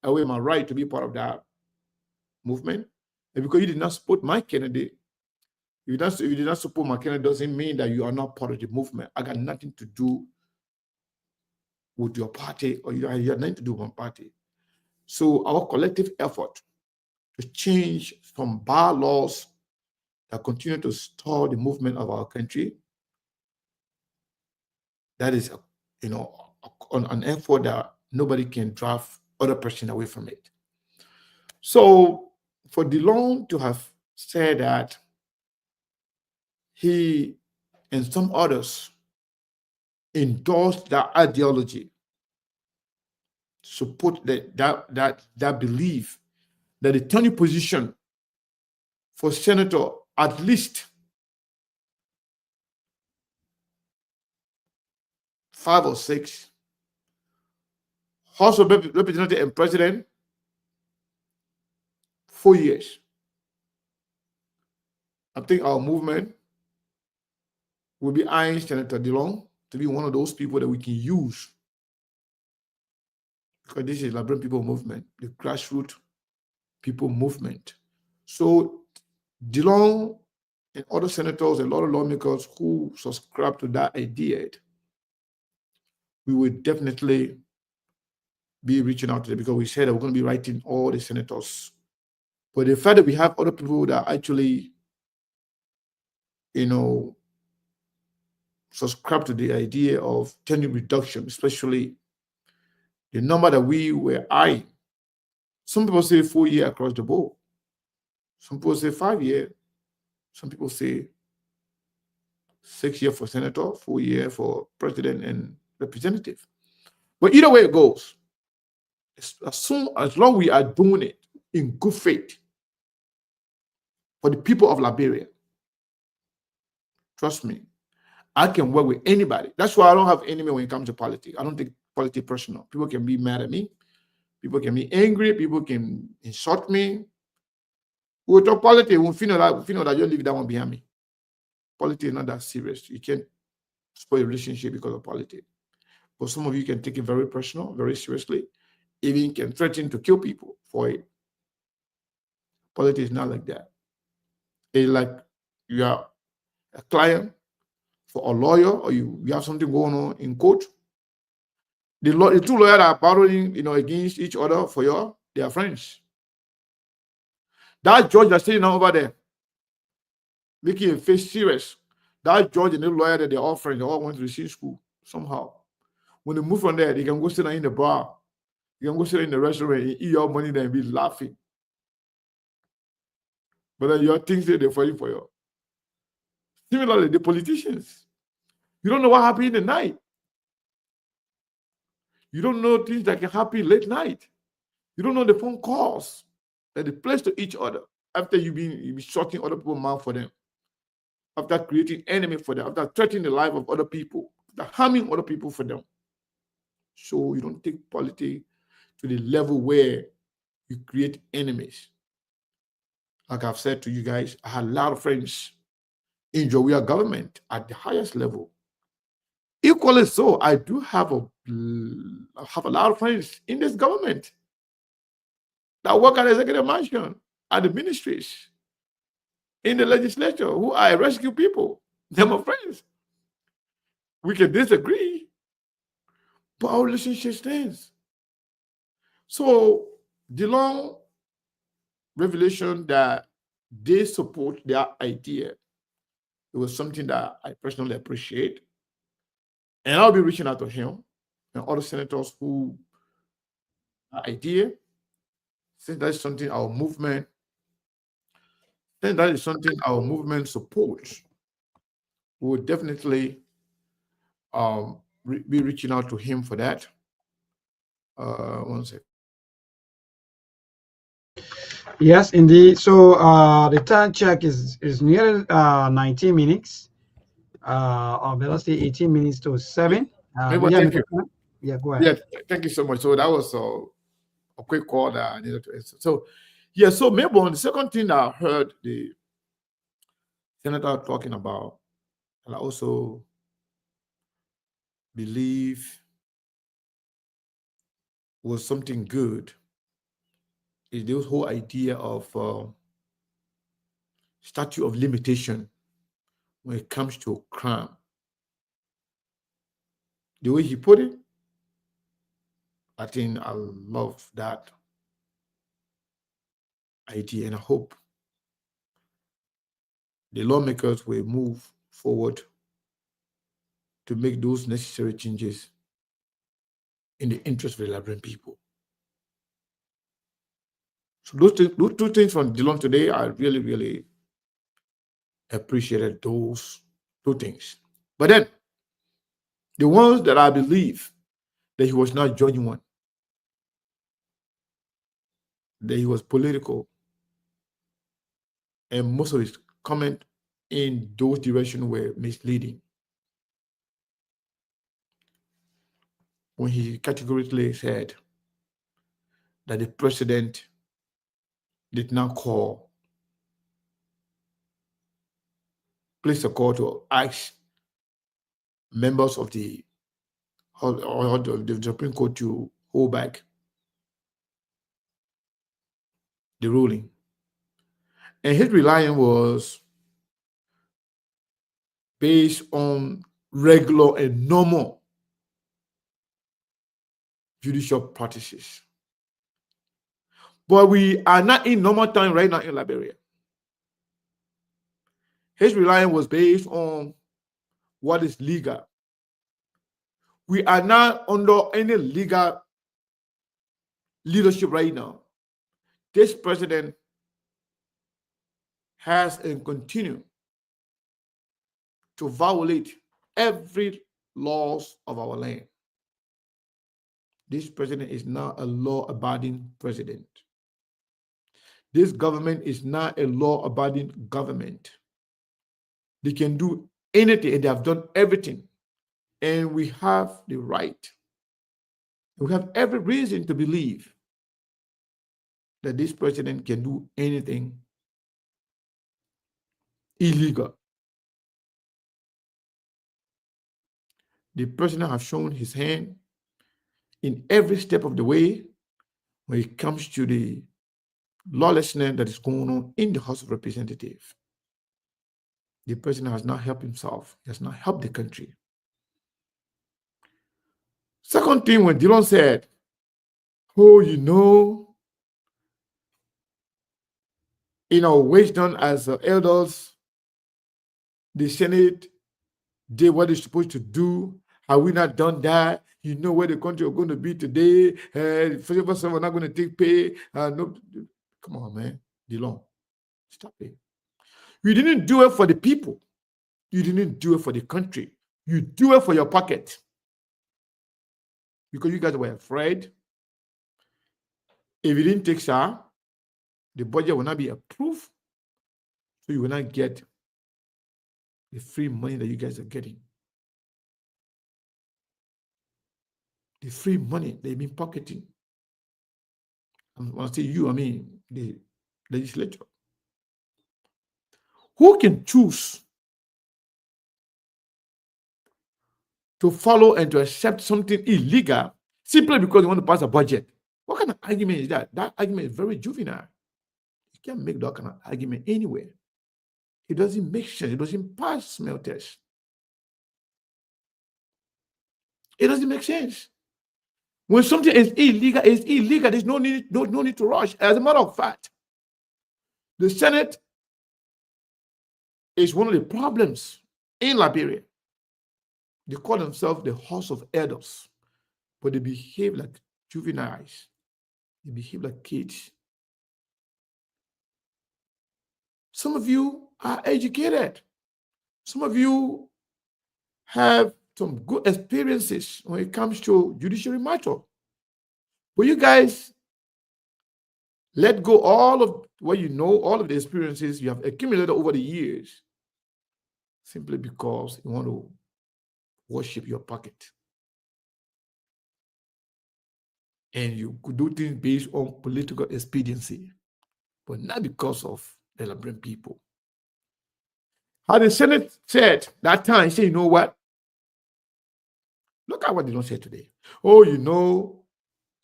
away my right to be part of that movement. And because you did not support my candidate, if you did not support my candidate, doesn't mean that you are not part of the movement. I got nothing to do with your party, or you have nothing to do with my party. So our collective effort to change some bylaws that continue to stall the movement of our country, that is, an effort that nobody can draft other person away from it. So for DeLong to have said that he and some others endorsed that ideology, support that belief that the turning position for senator, at least 5 or 6, House of Representative and President, 4 years. I think our movement will be eyeing Senator DeLong to be one of those people that we can use, because this is Liberian people movement, the grassroots people movement. So DeLong and other senators and a lot of lawmakers who subscribe to that idea, we will definitely be reaching out to them, because we said that we're going to be writing all the senators. But the fact that we have other people that actually, subscribe to the idea of tenure reduction, especially the number that we were eyeing. Some people say 4 years across the board. Some people say 5 years. Some people say 6 years for senator, 4 years for president and representative. But either way it goes, as long as we are doing it in good faith for the people of Liberia, trust me, I can work with anybody. That's why I don't have enemy when it comes to politics. I don't take politics personal. People can be mad at me. People can be angry. People can insult me. We'll talk politics. We'll feel that you leave that one behind me. Politics is not that serious. You can't spoil a relationship because of politics. But some of you can take it very personal, very seriously. Even can threaten to kill people for it. Politics is not like that. It's like you are a client for a lawyer, or you have something going on in court. The two lawyers are battling, against each other for they are friends. That judge that's sitting over there, making a face serious. That judge and the lawyer that they're all friends, they all went to the same school somehow. When they move from there, they can go sit in the bar. You can go sit in the restaurant and eat your money there and be laughing. But then your things they're fighting for you. Similarly, the politicians. You don't know what happened in the night. You don't know things that can happen late night. You don't know the phone calls that they place to each other after you be shutting other people's mouth for them, after creating enemy for them, after threatening the life of other people, after harming other people for them. So you don't take politics to the level where you create enemies. Like I've said to you guys, I had a lot of friends in Jowiya government at the highest level. Equally so, I do have a lot of friends in this government that work at executive mansion, at the ministries, in the legislature, who I rescue people. They're my friends. We can disagree, but our relationship stands. So the long revelation that they support their idea, it was something that I personally appreciate. And I'll be reaching out to him and other senators who idea, since that is something our movement supports, we will definitely be reaching out to him for that. One second. Yes, indeed. So the time check is nearly 19 minutes. Or better say 18 minutes to 7. Well, thank you. Yeah, go ahead. Yeah, thank you so much. So that was a quick call that I needed to answer. So, yeah, so maybe on the second thing I heard the senator talking about, and I also believe was something good, is this whole idea of statute of limitation when it comes to crime. The way he put it, I think I love that idea, and I hope the lawmakers will move forward to make those necessary changes in the interest of the Liberian people. So those two things from Dillon today, I really, really appreciated those two things. But then, the ones that I believe that he was not genuine, that he was political, and most of his comment in those directions were misleading. When he categorically said that the president did not place a call to ask members of the Supreme Court to hold back the ruling. And his reliance was based on regular and normal judicial practices. But we are not in normal time right now in Liberia. His reliance was based on what is legal. We are not under any legal leadership right now. This president has and continue to violate every laws of our land. This president is not a law-abiding president. This government is not a law-abiding government. They can do anything, and they have done everything. And we have the right, we have every reason to believe that this president can do anything illegal. The president has shown his hand in every step of the way when it comes to the lawlessness that is going on in the House of Representatives. The president has not helped himself. He has not helped the country. Second thing, when Dillon said, oh, in our wisdom as elders, the Senate did what it's supposed to do. Have we not done that? You know where the country is going to be today. First of all, we're not going to take pay. No, come on, man. Dillon, stop it. You didn't do it for the people. You didn't do it for the country. You do it for your pocket. Because you guys were afraid. If you didn't take SAR, the budget will not be approved. So you will not get the free money that you guys are getting. The free money they've been pocketing. And when I say you, I mean the legislature. Who can choose to follow and to accept something illegal simply because you want to pass a budget? What kind of argument is that? That argument is very juvenile. You can't make that kind of argument anywhere. It doesn't make sense. It doesn't pass smell test. It doesn't make sense. When something is illegal, it's illegal. There's no need to rush. As a matter of fact, the Senate is one of the problems in Liberia. They call themselves the House of Elders, but they behave like juveniles. They behave like kids. Some of you are educated. Some of you have some good experiences when it comes to judiciary matter. But you guys let go all of what you know, all of the experiences you have accumulated over the years, simply because you want to worship your pocket. And you could do things based on political expediency, but not because of the Liberian people. How the Senate said that time, say, you know what? Look at what they don't say today. Oh, you know,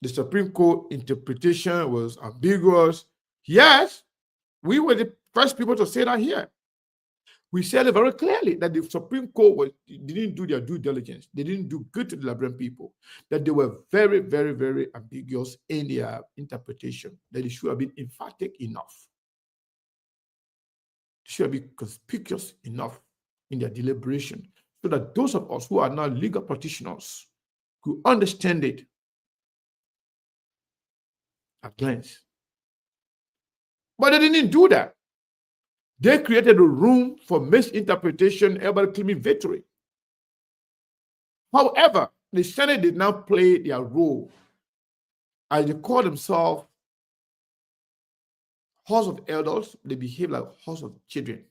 the Supreme Court interpretation was ambiguous. Yes, we were the first people to say that here. We said it very clearly that the Supreme Court didn't do their due diligence. They didn't do good to the Liberian people, that they were very, very, very ambiguous in their interpretation, that it should have been emphatic enough. It should have been conspicuous enough in their deliberation, so that those of us who are now legal practitioners could understand it at glance. But they didn't do that. They created a room for misinterpretation, everybody claiming victory. However, the Senate did not play their role, as they call themselves House of Elders. They behave like House of Children.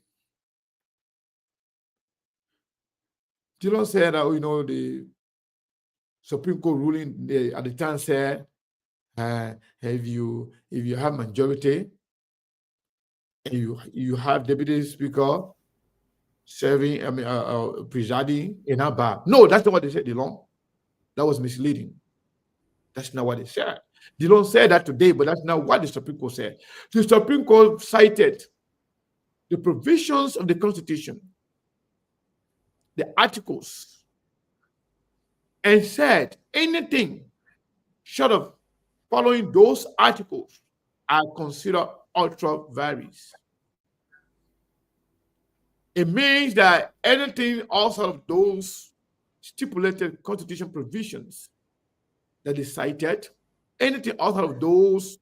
Dillon said that, you know, the Supreme Court ruling at the time said, if you have majority, and you have deputy speaker serving, presiding in a bar. No, that's not what they said, Dillon. That was misleading. That's not what they said. Dillon said that today, but that's not what the Supreme Court said. The Supreme Court cited the provisions of the Constitution, the articles, and said anything short of following those articles are considered ultra vires. It means that anything outside of those stipulated Constitution provisions that is cited, anything outside of those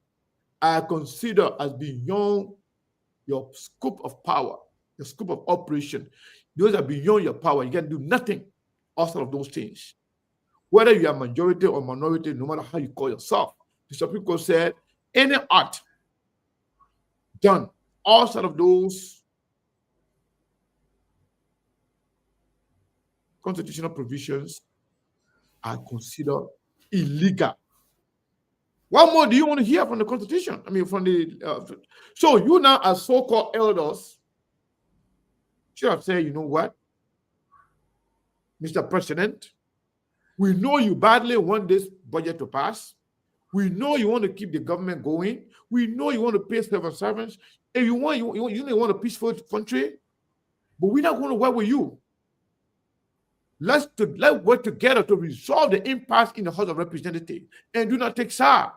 are considered as beyond your scope of power, your scope of operation. Those are beyond your power. You can do nothing outside of those things. Whether you are majority or minority, no matter how you call yourself, the Supreme Court said any act done outside of those constitutional provisions are considered illegal. What more do you want to hear from the Constitution? I mean, from the so you now, as so-called elders, should have said, you know what, Mr. President, we know you badly want this budget to pass. We know you want to keep the government going. We know you want to pay civil servants. And you want a peaceful country, but we're not going to work with you. Let's work together to resolve the impasse in the House of Representatives and do not take sides.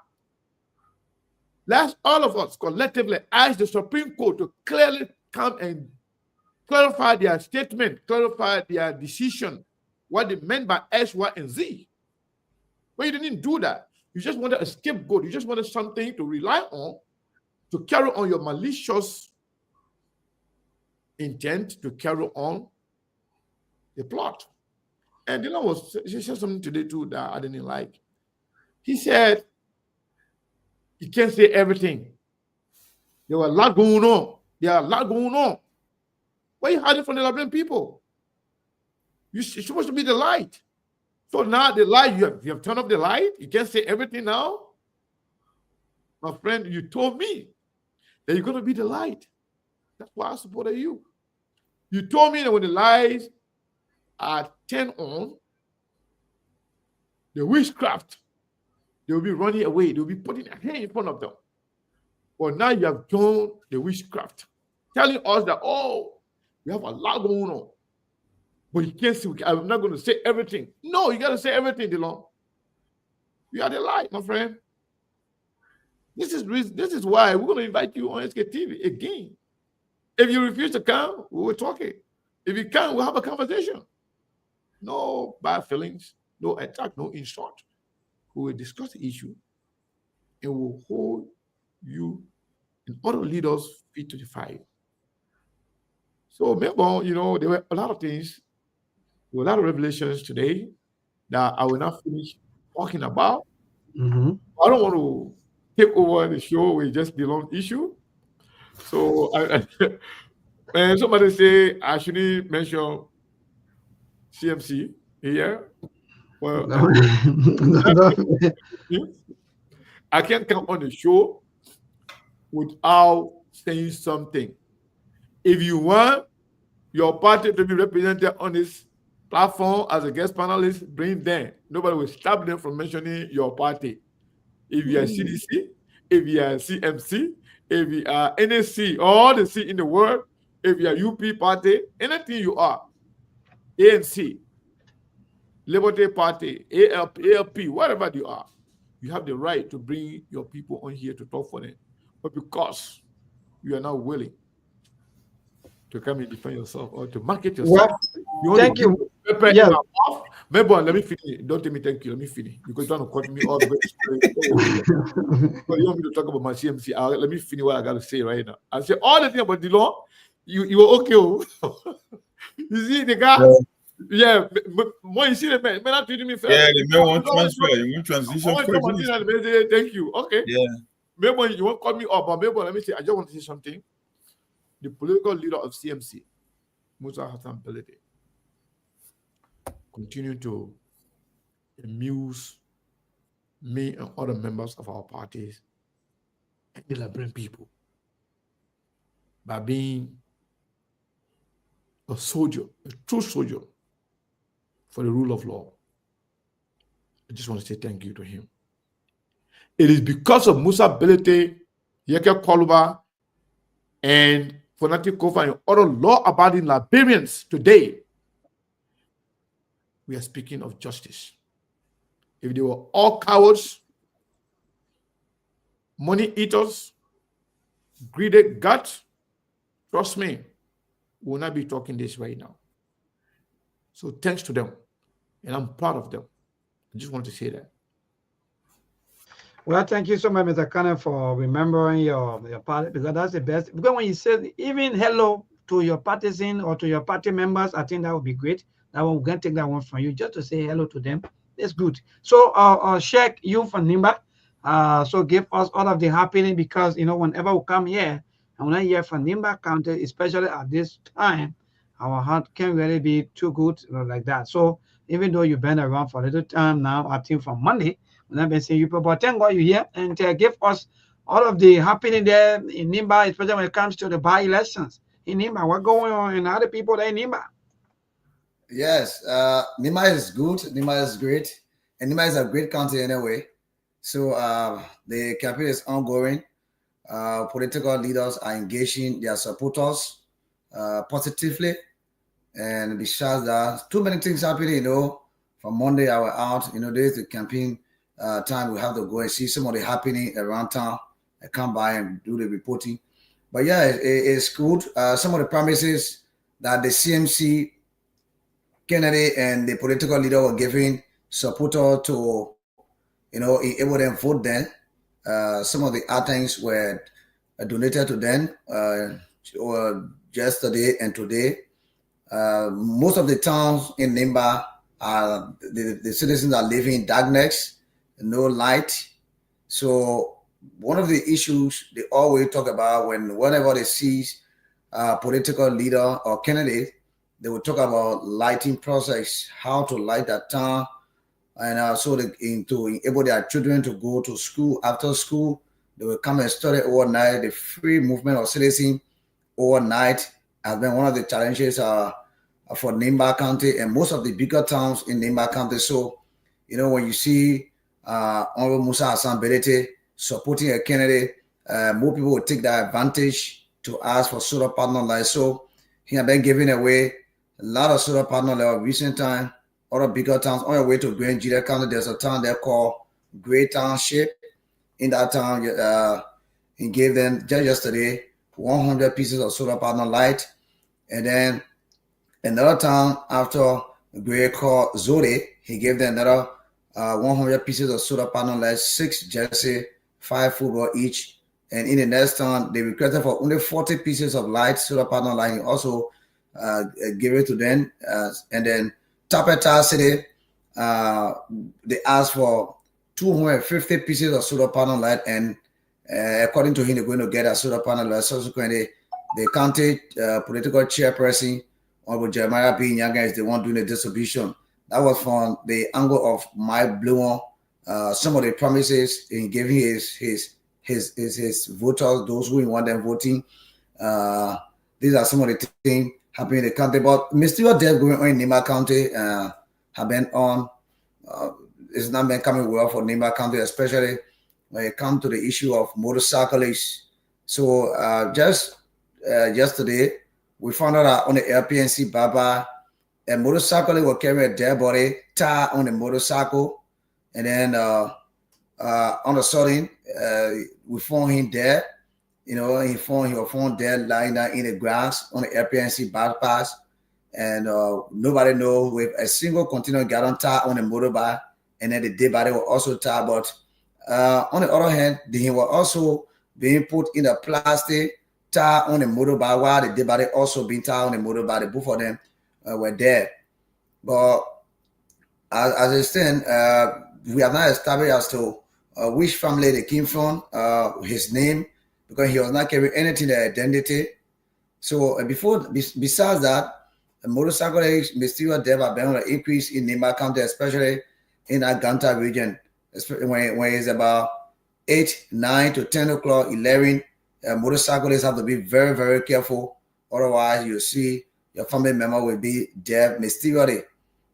Let's all of us collectively ask the Supreme Court to clearly come and clarify their statement, clarify their decision, what they meant by X, Y, and Z. But you didn't do that. You just wanted a scapegoat. You just wanted something to rely on to carry on your malicious intent to carry on the plot. And Dylan she said something today too that I didn't like. He said, you can't say everything. There were a lot going on. There are a lot going on. Why are you hiding from the Liberian people? You're supposed to be the light. So now the light, you have turned off the light. You can't say everything now. My friend, you told me that you're going to be the light. That's why I supported you. You told me that when the lights are turned on, the witchcraft, they will be running away. They will be putting a hand in front of them. But now you have done the witchcraft, telling us that, oh, we have a lot going on. But you can't see, I'm not going to say everything. No, you got to say everything, Dylan. You are the light, my friend. This is why we're going to invite you on Sktv again. If you refuse to come, we will talk it. If you can't, we'll have a conversation. No bad feelings, no attack, no insult. We will discuss the issue and we'll hold you and other leaders feet to the fire. So, remember, there were a lot of things a lot of revelations today that I will not finish talking about. Mm-hmm. I don't want to take over the show with just the long issue. So and somebody say I shouldn't mention CMC here. Well, I can't come on the show without saying something. If you want your party to be represented on this platform as a guest panelist, bring them. Nobody will stop them from mentioning your party. If you are CDC, if you are CMC, if you are NSC, all the C in the world, if you are UP party, anything you are, ANC, Liberty Party, ALP, whatever you are, you have the right to bring your people on here to talk for them. But because you are not willing to come and defend yourself or to market yourself, thank you. Yeah. Maybe let me finish. Don't tell me thank you. Let me finish because you're trying to cut me off. But you want me to talk about my CMC? Let me finish what I got to say right now. I say all the thing about the law. You were okay. You see the guy. Yeah, but more you see the man not treating me fair. Yeah, the man won't transfer. You won't transition. Thank you. Okay. Yeah. Maybe you won't call me up, but maybe let me say. I just want to say something. The political leader of CMC, Musa Hassan Belete, continue to amuse me and other members of our parties and delivering people by being a soldier, a true soldier for the rule of law. I just want to say thank you to him. It is because of Musa Belete, Yeke Koluba, and Fanatic Kofa and other law-abiding Liberians today, we are speaking of justice. If they were all cowards, money eaters, greedy guts, trust me, we will not be talking this right now. So thanks to them, and I'm proud of them. I just want to say that. Well, thank you so much, Mr. Kane, for remembering your party, because that's the best. Because when you say even hello to your partisan or to your party members, I think that would be great. That one, we're going to take that one from you, just to say hello to them. It's good. So, Sheikh, you from Nimba, so give us all of the happening, because, you know, whenever we come here, and when I hear from Nimba County, especially at this time, our heart can't really be too good like that. So, even though you've been around for a little time now, I think from Monday, I've been seeing you, but thank God you're here and give us all of the happening there in Nimba, especially when it comes to the by-elections in Nimba. What's going on in other people there in Nimba? Yes, Nimba is good. Nimba is great. And Nimba is a great county anyway. So the campaign is ongoing. Political leaders are engaging their supporters positively. And besides that, too many things happening, you know. From Monday, I was out, you know, there's the campaign time. We have to go and see some of the happening around town. I come by and do the reporting. But yeah, it's good. Some of the promises that the CMC candidate and the political leader were giving supporter to, you know, able to vote then. Some of the items were donated to them yesterday and today. Most of the towns in Nimba, the citizens are living in darkness, no light. So one of the issues they always talk about whenever they see a political leader or candidate, they will talk about lighting process, how to light that town, and so to enable their children to go to school after school. They will come and study overnight. The free movement of citizens overnight has been one of the challenges for Nimba County and most of the bigger towns in Nimba County. So, you know, when you see Honorable Musa Hassan Belete supporting a candidate, more people will take that advantage to ask for solar partner lights. So he has been giving away a lot of solar partner lights recent time. Other bigger towns on your way to Grand Jira County, there's a town there called Great Township. In that town, he gave them just yesterday 100 pieces of solar panel light. And then another town after Great called Zore, he gave them another 100 pieces of solar panel light, 6 jersey, 5 football each. And in the next town, they requested for only 40 pieces of light, solar panel light. He also gave it to them. And then Tapeta City, they asked for 250 pieces of solar panel light, and according to him, they're going to get a solar panel light. Subsequently, the county political chairperson, Honorable Jeremiah B. Nyaga, is the one doing the distribution. That was from the angle of Mike Blue. Some of the promises in giving his voters, those who want them voting. These are some of the things happening in the county. But mysterious death going on in Nimba County have been on. It's not been coming well for Nimba County, especially when it comes to the issue of motorcyclists. So just yesterday, we found out that on the LPNC Baba, a motorcyclist was carrying a dead body tied on the motorcycle. And then on a sudden, we found him dead. He was found dead lying down in the grass on the LPNC bypass. And nobody knows with a single container got on tied on the motorbike. And then the dead body was also tied. But on the other hand, he was also being put in a plastic tied on the motorbike, while the dead body also being tied on the motorbike. Both of them were dead. But as I stand, we have not established as to which family they came from, his name, because he was not carrying anything, the identity. So besides that, the motorcycle mysterious death have been on an increase in Nimba County, especially in that Ganta region, when it's about 8, 9 to 10 o'clock, 11. Motorcyclists have to be very, very careful. Otherwise, you see your family member will be dead mysteriously.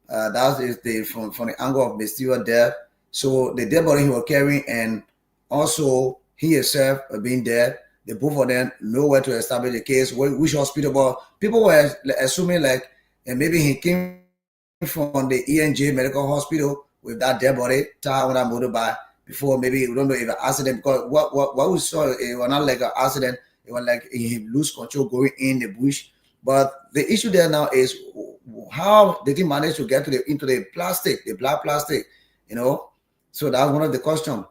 That is from the angle of mysterious death. So the dead body he was carrying, and also he himself being dead, the both of them know where to establish the case, which hospital. But people were assuming and maybe he came from the ENJ Medical Hospital with that dead body tied on that motorbike before. Maybe we don't know if an accident, because what we saw, it was not like an accident. It was like he lose control going in the bush. But the issue there now is how did he manage to get into the plastic, the black plastic, So that's one of the questions.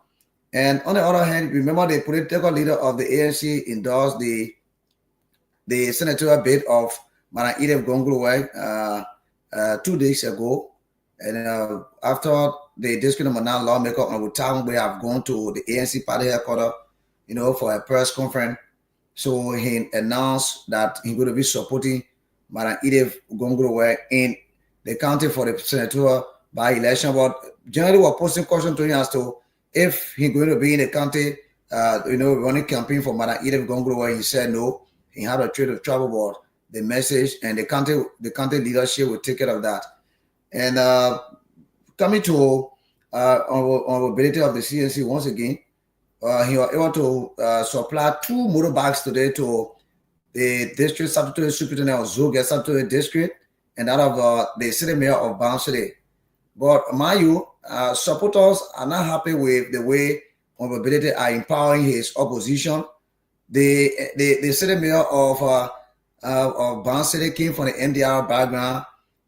And on the other hand, remember the political leader of the ANC endorsed the senatorial bid of Madam Edith Gongulwe 2 days ago. And after the district of Manan lawmaker on town, we have gone to the ANC party headquarters, for a press conference. So he announced that he's going to be supporting Madam Edith Gongulwe in the county for the senatorial by-election. But generally, we're posting questions to him as to if he's going to be in the county, running campaign for Madam Edith Gongulwe. He said no. He had a trade of travel board, the message, and the county leadership will take care of that. And coming to ability of the CNC once again, he was able to supply 2 motorbikes today to the district statutory superintendent of Zoga Statutory District and that of the city mayor of Bound City. But mind you, supporters are not happy with the way Honorability are empowering his opposition. The city mayor of Bound City came from the NDR background,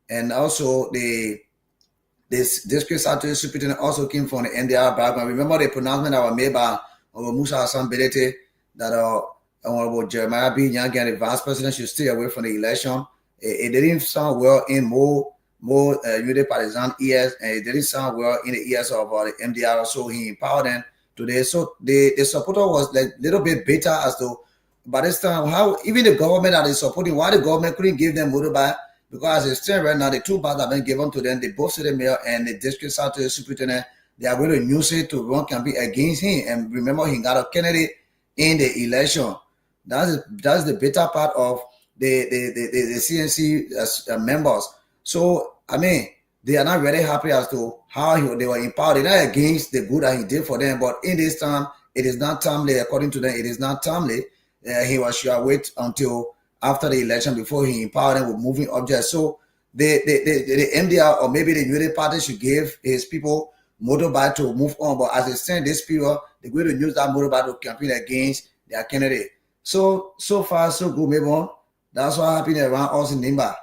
and also this district statutory superintendent also came from the NDR background. Remember the pronouncement that was made by Musa Hassan Belete that Honorable Jeremiah B. Nyaga, the vice president, should stay away from the election. It didn't sound well in more unity partisan ears, and it didn't sound well in the ears of the MDR. So he empowered them today. So the supporter was like a little bit bitter as to by this time how even the government that is supporting, why the government couldn't give them motorbike, because as it stands right now, the 2 bikes have been given to them. The both city mayor and the district statutory superintendent, they are going to use it to run campaign against him. And remember, he got a candidate in the election. That's the bitter part of the CNC members. So I mean, they are not very happy as to how they were empowered. They're not against the good that he did for them, but in this time, it is not timely. According to them, it is not timely. He should wait until after the election before he empowered them with moving objects. So the MDR or maybe the unity party should give his people motorbike to move on. But as they stand this period, they're going to use that motorbike to campaign against their candidate. So far, so good, maybe. That's what happened around us in Nimba.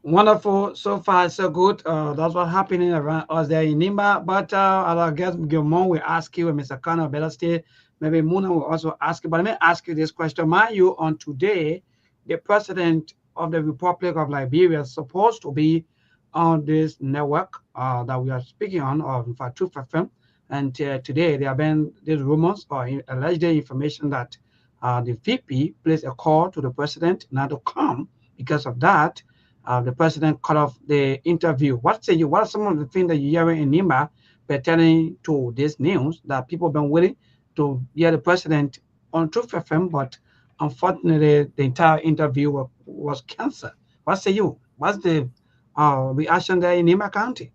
Wonderful. So far, so good. That's what's happening around us there in Nimba. But I guess Gilmon will ask you, Mr. Kano, better stay. Maybe Muna will also ask you. But let me ask you this question. Mind you, on today, the president of the Republic of Liberia supposed to be on this network that we are speaking on, or in fact, Truth FM. And today there have been these rumors or alleged information that the VP placed a call to the president not to come. Because of that, the president cut off the interview. What say you? What are some of the things that you're hearing in Nimba pertaining to this news that people have been waiting to hear the president on Truth FM, but unfortunately the entire interview was canceled? What say you? What's the reaction there in Nimba County?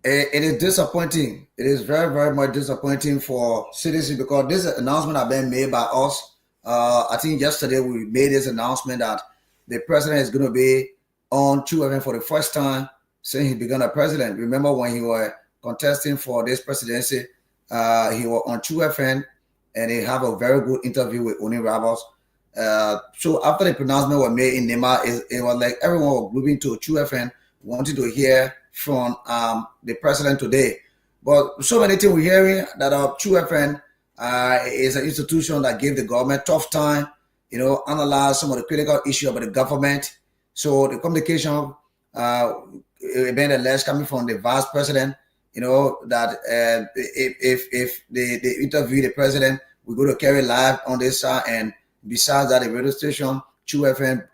It is disappointing. It is very, very much disappointing for citizens because this announcement has been made by us. I think yesterday we made this announcement that the president is going to be on True FM for the first time since he began as president. Remember when he was contesting for this presidency, he was on True FM and he have a very good interview with Oni Ravos. So after the pronouncement was made in Nema, it was like everyone was moving to True FM, wanting to hear from the president today. But so many things we're hearing that True FM is an institution that gave the government tough time, analyze some of the critical issues about the government. So the communication been alleged coming from the vice president, that if they interview the president, we're going to carry live on this side. And besides that, the radio station, True FM,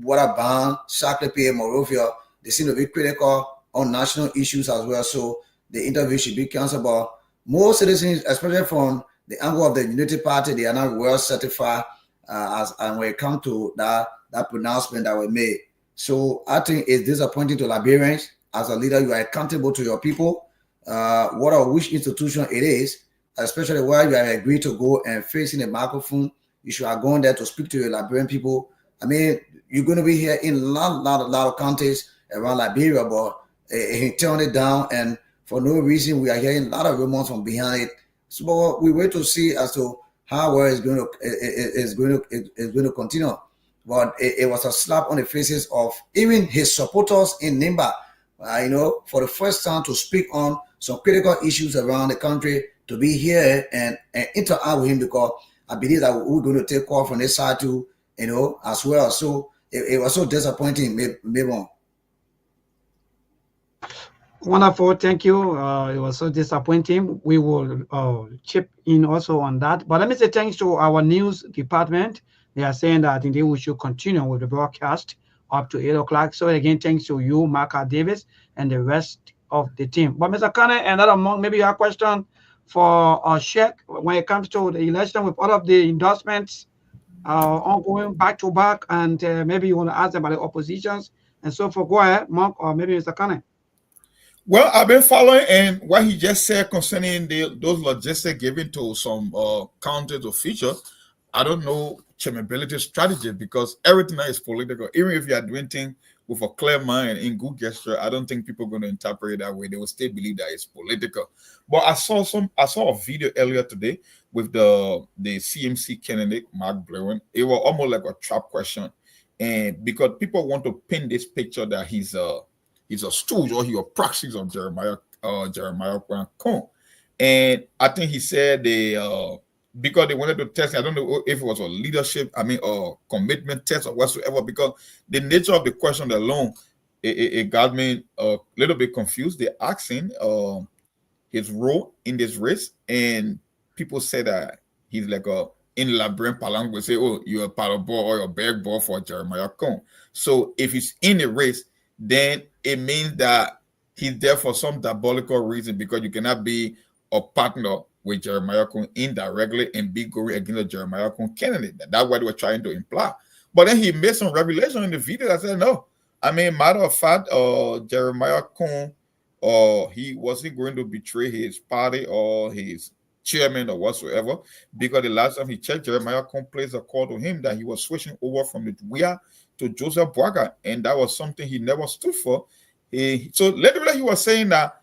Waterbound, Sktv-Lib, Morovia, they seem to be critical on national issues as well. So the interview should be canceled. But most citizens, especially from the angle of the Unity Party, they are not well certified and when it comes to that pronouncement that was made. So I think it's disappointing to Liberians. As a leader, you are accountable to your people. Which institution it is, especially where you have agreed to go and facing the microphone, you should have gone there to speak to your Liberian people. I mean, you're going to be here in a lot of counties around Liberia, but he turned it down, and for no reason, we are hearing a lot of rumors from behind it. So we wait to see as to how well it's going to continue. But it was a slap on the faces of even his supporters in Nimba, for the first time to speak on some critical issues around the country, to be here and interact with him, because I believe that we're going to take off from this side too, as well. So it was so disappointing, maybe. Wonderful, thank you. It was so disappointing. We will chip in also on that. But let me say thanks to our news department. They are saying that indeed we should continue with the broadcast up to 8 o'clock. So again, thanks to you, Marka Davis, and the rest of the team. But Mr. Kane, another month, maybe you have a question for Sheikh when it comes to the election with all of the endorsements ongoing back to back, and maybe you want to ask about the oppositions and so forth. Go ahead, Mark, or maybe Mr. Kane. Well, I've been following, and what he just said concerning those logistics given to some counties or features, I don't know chairmanability strategy, because everything that is political, even if you are doing things with a clear mind in good gesture, I don't think people are going to interpret it that way. They will still believe that it's political. But I saw a video earlier today with the CMC candidate, Mark Blewin. It was almost like a trap question. And because people want to pin this picture that he's a stooge or he a proxy of Jeremiah Cone. And I think he said because they wanted to test, I don't know if it was a leadership, a commitment test or whatsoever, because the nature of the question alone, it got me a little bit confused. They're asking his role in this race, and people say that he's like in Labrin Palang will say, oh, you're a paddle ball or a bag ball for Jeremiah Cone. So if he's in the race, then it means that he's there for some diabolical reason, because you cannot be a partner with Jeremiah Cone indirectly and be going against the Jeremiah Cone candidate. That's what they were trying to imply. But then he made some revelation in the video that said, no. Matter of fact, Jeremiah Cone, he wasn't going to betray his party or his chairman or whatsoever, because the last time he checked, Jeremiah Cone placed a call to him that he was switching over from the WIA to Joseph Boaga, and that was something he never stood for. So literally he was saying that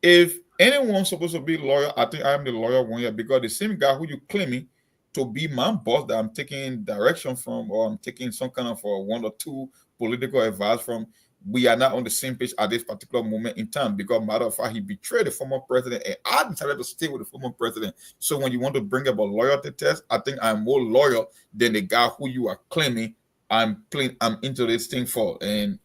if anyone's supposed to be lawyer, I think I am the lawyer one year, because the same guy who you claiming to be my boss that I'm taking direction from, or I'm taking some kind of one or two political advice from, we are not on the same page at this particular moment in time, because matter of fact, he betrayed the former president, and I decided to stay with the former president. So when you want to bring up a loyalty test, I think I'm more loyal than the guy who you are claiming I'm into this thing for. And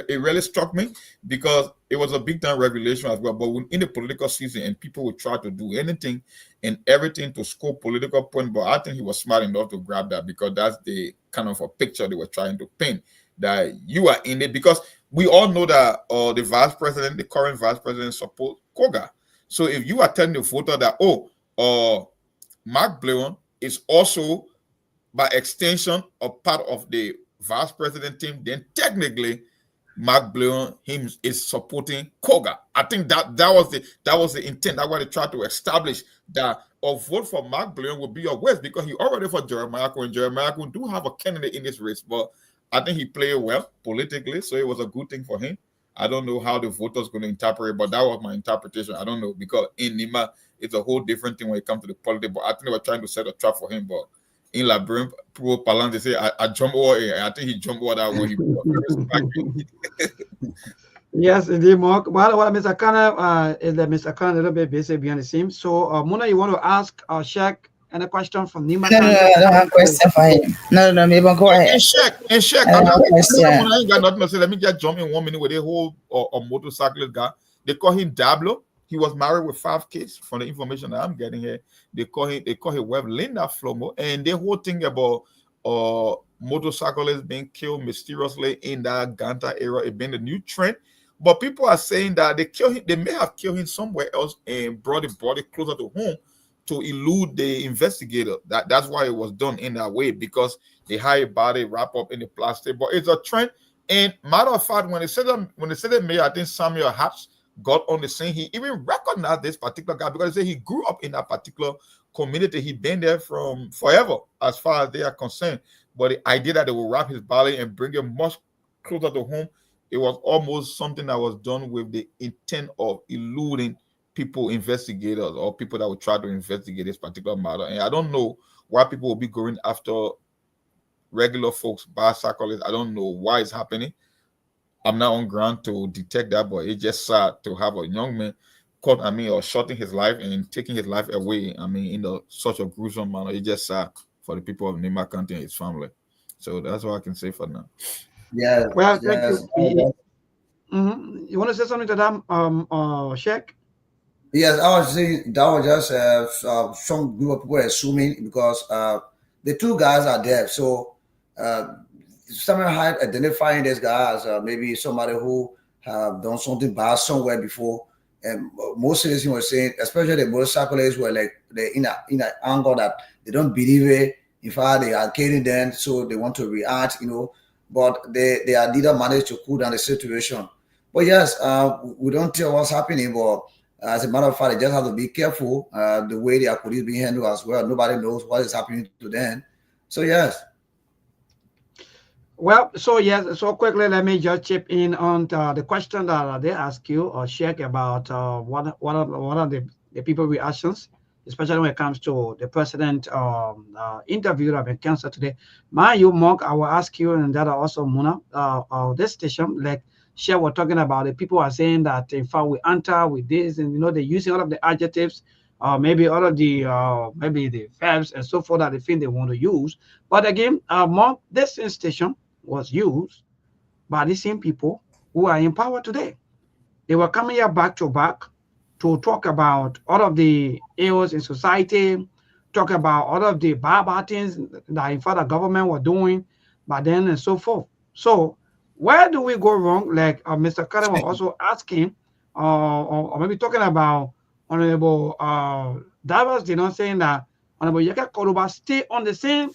it really struck me because it was a big time revelation as well. But when in the political season and people would try to do anything and everything to score political point, but I think he was smart enough to grab that because that's the kind of a picture they were trying to paint, that you are in it. Because we all know that the current vice president supports Koga. So if you are telling the voter that, Mark Blewan is also by extension a part of the vice president team, then technically Mark Blewan him is supporting Koga. I think that was the intent. That's why they tried to establish that a vote for Mark Blewan would be a waste because he already for Jeremiah Cohen. Jeremiah Cohen do have a candidate in this race, but I think he played well politically, so it was a good thing for him. I don't know how the voters going to interpret it, but that was my interpretation. I don't know because in Nima it's a whole different thing when it comes to the politics. But I think they were trying to set a trap for him, but in La Brim, Pro Palan, they say, I jump over it. I think he jumped over that when he Yes, indeed, Mark. Well, Mr. Kana is that Mr. Kana a little bit busy behind the scenes. So, Muna, you want to ask Sheikh any question from Nima? No, I don't have a question for him. No, maybe go ahead. And Sheikh, I ain't got nothing to say. Let me just jump in 1 minute with a whole motorcyclist guy. They call him Dablo. He was married with 5 kids. From the information that I'm getting here, they call his wife Linda Flomo, and the whole thing about motorcyclists being killed mysteriously in that Ganta era, it been the new trend. But people are saying that they may have killed him somewhere else and brought the body closer to home to elude the investigator. That's why it was done in that way, because they had a body wrapped up in the plastic. But it's a trend. And matter of fact, when they said that mayor, I think Samuel Hatch got on the scene, he even recognized this particular guy because they say he grew up in that particular community. He been there from forever, as far as they are concerned. But the idea that they will wrap his body and bring him much closer to home, it was almost something that was done with the intent of eluding investigators or people that would try to investigate this particular matter. And I don't know why people will be going after regular folks, bicyclists. I don't know why it's happening. I'm not on ground to detect that, but it's just sad to have a young man caught, or shorting his life and taking his life away, in such a gruesome manner. It's just sad for the people of Nima County and his family. So that's what I can say for now. Yeah. Well, thank you. You want to say something to that, Sheikh? Yes, I was saying that was just some group of people assuming because the 2 guys are dead. So someone had identifying this guy as maybe somebody who have done something bad somewhere before. And most citizens were saying, especially the motorcyclists, were like they're in an angle that they don't believe it. In fact, they are killing them, so they want to react, But they didn't manage to cool down the situation. But yes, we don't tell what's happening, but as a matter of fact, they just have to be careful the way their police being handled as well. Nobody knows what is happening to them. So yes. Well, so yes, so quickly, let me just chip in on the question that they ask you or Sheikh about what are the people reactions, especially when it comes to the president interview that been canceled today. Mark, I will ask you, and that also Muna, this station, like Sheikh was talking about, the people are saying that in fact we enter with this, and they're using all of the adjectives, maybe all of the maybe the verbs and so forth that they think they want to use. But again, Mark, this station was used by the same people who are in power today. They were coming here back to back to talk about all of the ills in society, talk about all of the bad things that in fact the government were doing, but then and so forth. So where do we go wrong? Like Mr. Karen was also asking, or maybe talking about Honorable Davos, saying that Honorable Yaka Koruba stay on the same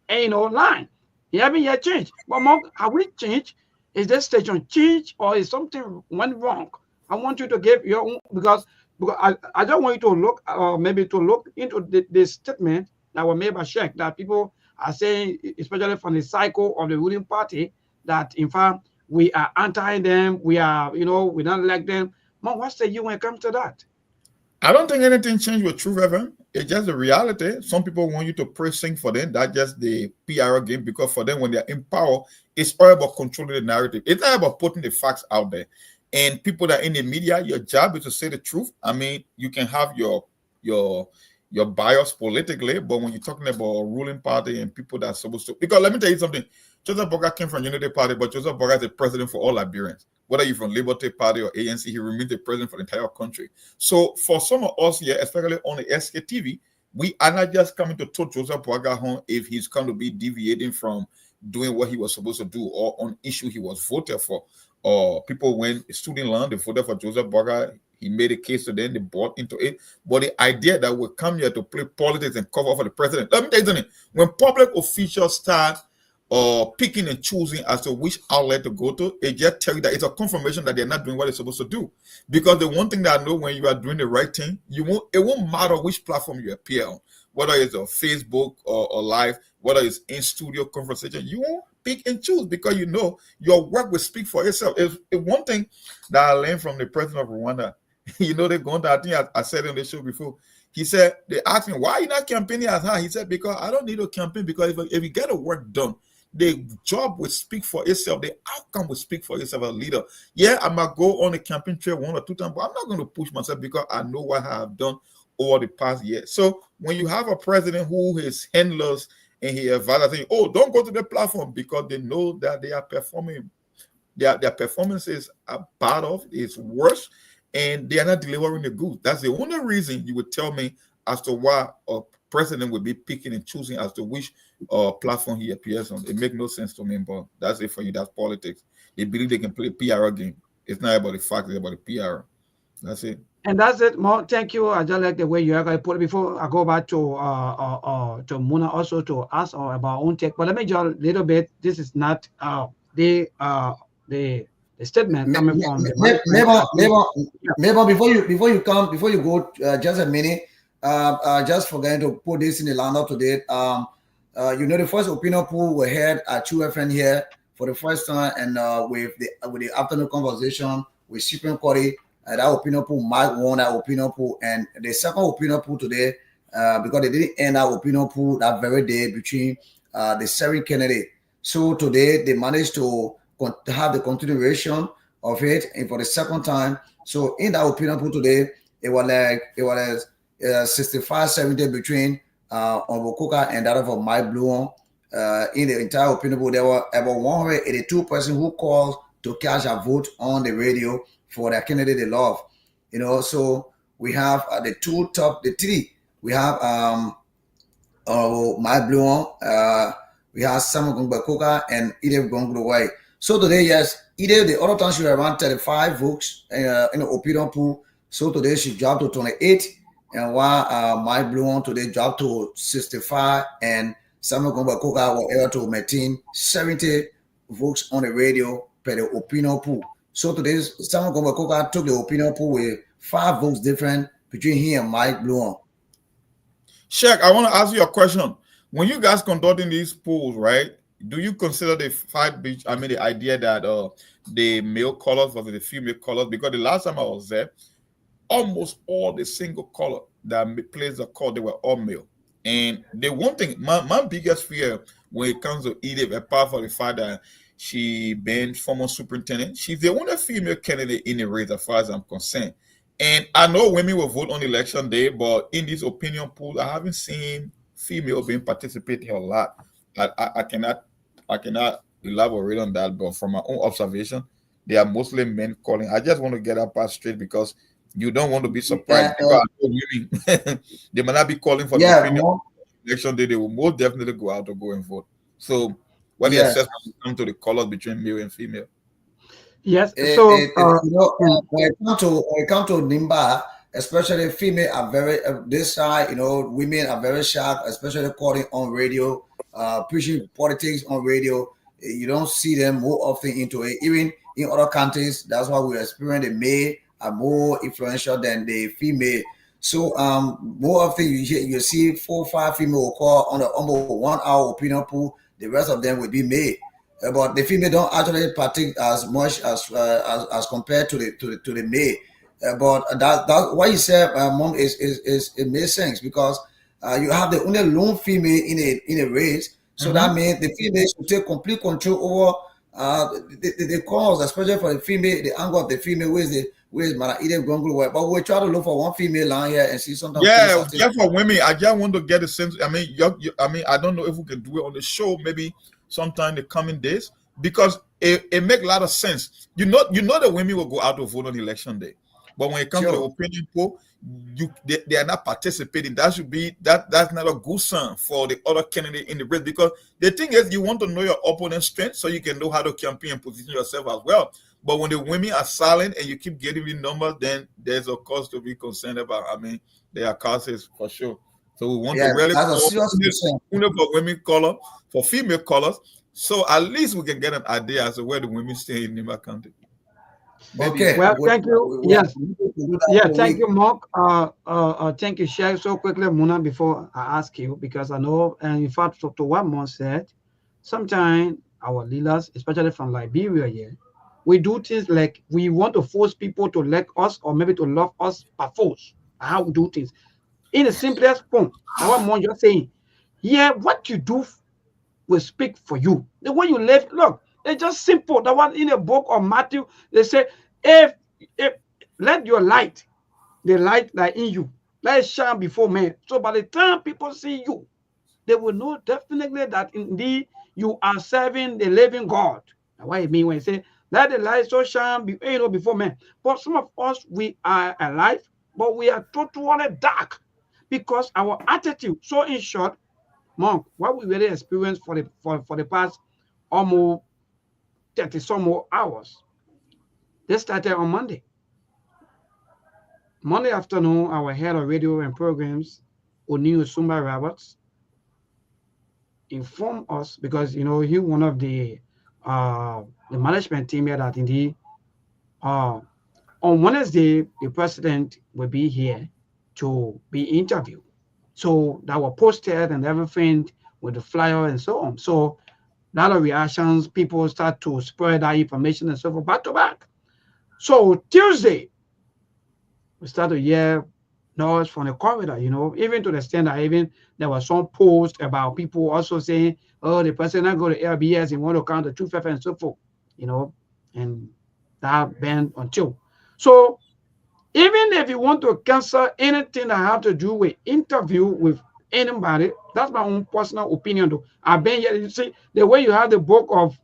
line. He haven't yet changed. But Mark, have we changed? Is this station changed or is something went wrong? I want you to give your own, because I don't want you to look maybe to look into the statement that were made by Sheikh that people are saying, especially from the cycle of the ruling party, that in fact we are anti them, we are, we don't like them. Mark, what say you when it comes to that? I don't think anything changed with True Reverend. It's just the reality. Some people want you to praise sing for them. That's just the PR game, because for them, when they're in power, it's all about controlling the narrative. It's not about putting the facts out there. And people that are in the media, your job is to say the truth. You can have your your bias politically, but when you're talking about a ruling party and people that are supposed to, because let me tell you something, Joseph Boga came from Unity Party, but Joseph Boga is the president for all Liberians. Whether you're from Liberty Party or ANC, he remains the president for the entire country. So for some of us here, especially on the Sktv, we are not just coming to tow Joseph Boga home if he's going to be deviating from doing what he was supposed to do or on issue he was voted for. Or people went student loan, they voted for Joseph Boga. He made a case to them, they bought into it. But the idea that we come here to play politics and cover for the president, let me tell you something. When public officials start picking and choosing as to which outlet to go to, it just tells you that it's a confirmation that they're not doing what they're supposed to do. Because the one thing that I know, when you are doing the right thing, it won't matter which platform you appear on, whether it's on Facebook or live, whether it's in studio conversation, you won't pick and choose because you know your work will speak for itself. It's one thing that I learned from the president of Rwanda. You know, they're going to, I think I said on the show before, he said, they asked me, why are you not campaigning as high? He said, because I don't need to campaign, because if you get the work done, the job will speak for itself. The outcome will speak for itself as a leader. Yeah, I might go on a campaign trail 1 or 2 times, but I'm not going to push myself because I know what I have done over the past year. So when you have a president who is handlers and he advises, saying, oh, don't go to the platform, because they know that they are performing, their performances are bad off, it's worse, and they are not delivering the goods. That's the only reason you would tell me as to why a president would be picking and choosing as to which platform he appears on. It makes no sense to me, but that's it for you. That's politics. They believe they can play a PR game. It's not about the fact, it's about the PR. That's it. And that's it, Mo. Thank you. I just like the way you are going to put it. Before I go back to Muna also to ask about our own take. But let me just a little bit. This is not the statement coming from the Maybe before you go, just a minute. Just forgetting to put this in the lineup today. You know, the first opinion poll we had at 2FN here for the first time, and with the afternoon conversation with Supreme Court, that opinion poll Mike won that opinion poll, and the second opinion poll today, because they didn't end that opinion poll that very day between the 7 candidate. So today they managed to have the continuation of it, and for the second time. So in that opinion poll today, it was 65-70 between Obokuka and that of Mike Bluon. In the entire opinion poll, there were about 182 persons who called to cast a vote on the radio for their candidate they love. You know, so we have the three. We have Mike Bluon, we have Samuel Gongbakoka and Ide Gongluwai. So today, yes, Ide, the other time she was around 35 votes in the opinion pool. So today she dropped to 28. And while Mike Bluon today dropped to 65, and Samuel Gongbakoka was able to maintain 70 votes on the radio per the opinion pool. So today, Samuel Gongbakoka took the opinion pool with 5 votes different between him and Mike Bluon. Sheikh, I want to ask you a question. When you guys conducting these polls, right, do you consider the idea that the male colors versus the female colors? Because the last time I was there, almost all the single color that plays the call, they were all male. And the one thing, my biggest fear when it comes to Edith, apart from the fact that she been former superintendent, she's the only female candidate in the race as far as I'm concerned. And I know women will vote on election day, but in this opinion poll, I haven't seen female being participating a lot. I cannot elaborate on that, but from my own observation, they are mostly men calling. I just want to get that part straight because you don't want to be surprised because women they might not be calling for the opinion election day. They will most definitely go out to go and vote. So what the assessment comes to the colors between male and female? Yes. So when it comes to Nimba, especially female are very this side, you know, women are very sharp, especially calling on radio, pushing politics on radio. You don't see them more often into it. Even in other countries, that's why we experience the male are more influential than the female. So more often you see 4 or 5 female will call on the almost 1 hour opinion pool. The rest of them will be male. But the female don't actually partake as much as compared to the male. But that what you said, Mom, is it makes sense because you have the only lone female in a race, so that means the female should take complete control over the cause, especially for the female, the angle of the female, who is the where's Madam Edith Gongolo? But we'll try to look for one female line here and see sometimes. Yeah, just for women, I just want to get a sense. I mean, I mean, I don't know if we can do it on the show, maybe sometime in the coming days, because it make a lot of sense. You know that women will go out to vote on election day, but when it comes to the opinion poll, they are not participating. That should be that's not a good sign for the other candidate in the race, because the thing is, you want to know your opponent's strength so you can know how to campaign and position yourself as well. But when the women are silent and you keep getting the numbers, then there's a cause to be concerned about. I mean, there are causes for sure. So we want to really for women color, for female colors, so at least we can get an idea as to where the women stay in Nima County. Okay. Well, thank you. Yes. Yeah, thank you, Mark. Thank you, Sheikh. So quickly, Muna, before I ask you, because I know, and in fact, to what Mon said, sometimes our leaders, especially from Liberia here, we do things like we want to force people to like us or maybe to love us by force. How we do things. In the simplest form, now what Mon just saying, yeah, what you do will speak for you. The way you live, look, it's just simple. The one in the book of Matthew, they say, if let your light, the light that in you, let it shine before men. So by the time people see you, they will know definitely that indeed you are serving the living God. That's what it means when you say, let the light so shine before men. But some of us, we are alive, but we are totally dark because our attitude. So in short, Monk, what we really experienced for the past almost 30 some more hours. This started on Monday. Monday afternoon, our head of radio and programs, O'Neill Sumba Roberts, informed us, because he one of the management team here, that indeed on Wednesday the president will be here to be interviewed. So that were posted and everything with the flyer and so on. So a lot of reactions, people start to spread that information and so forth back to back. So Tuesday, we start to hear noise from the corridor, even to the extent that even there was some post about people also saying, oh, the president go to LBS and want to count the 250 and so forth, and that banned until. So even if you want to cancel anything that have to do with interview with anybody, that's my own personal opinion though. I've been here, you see, the way you have the book of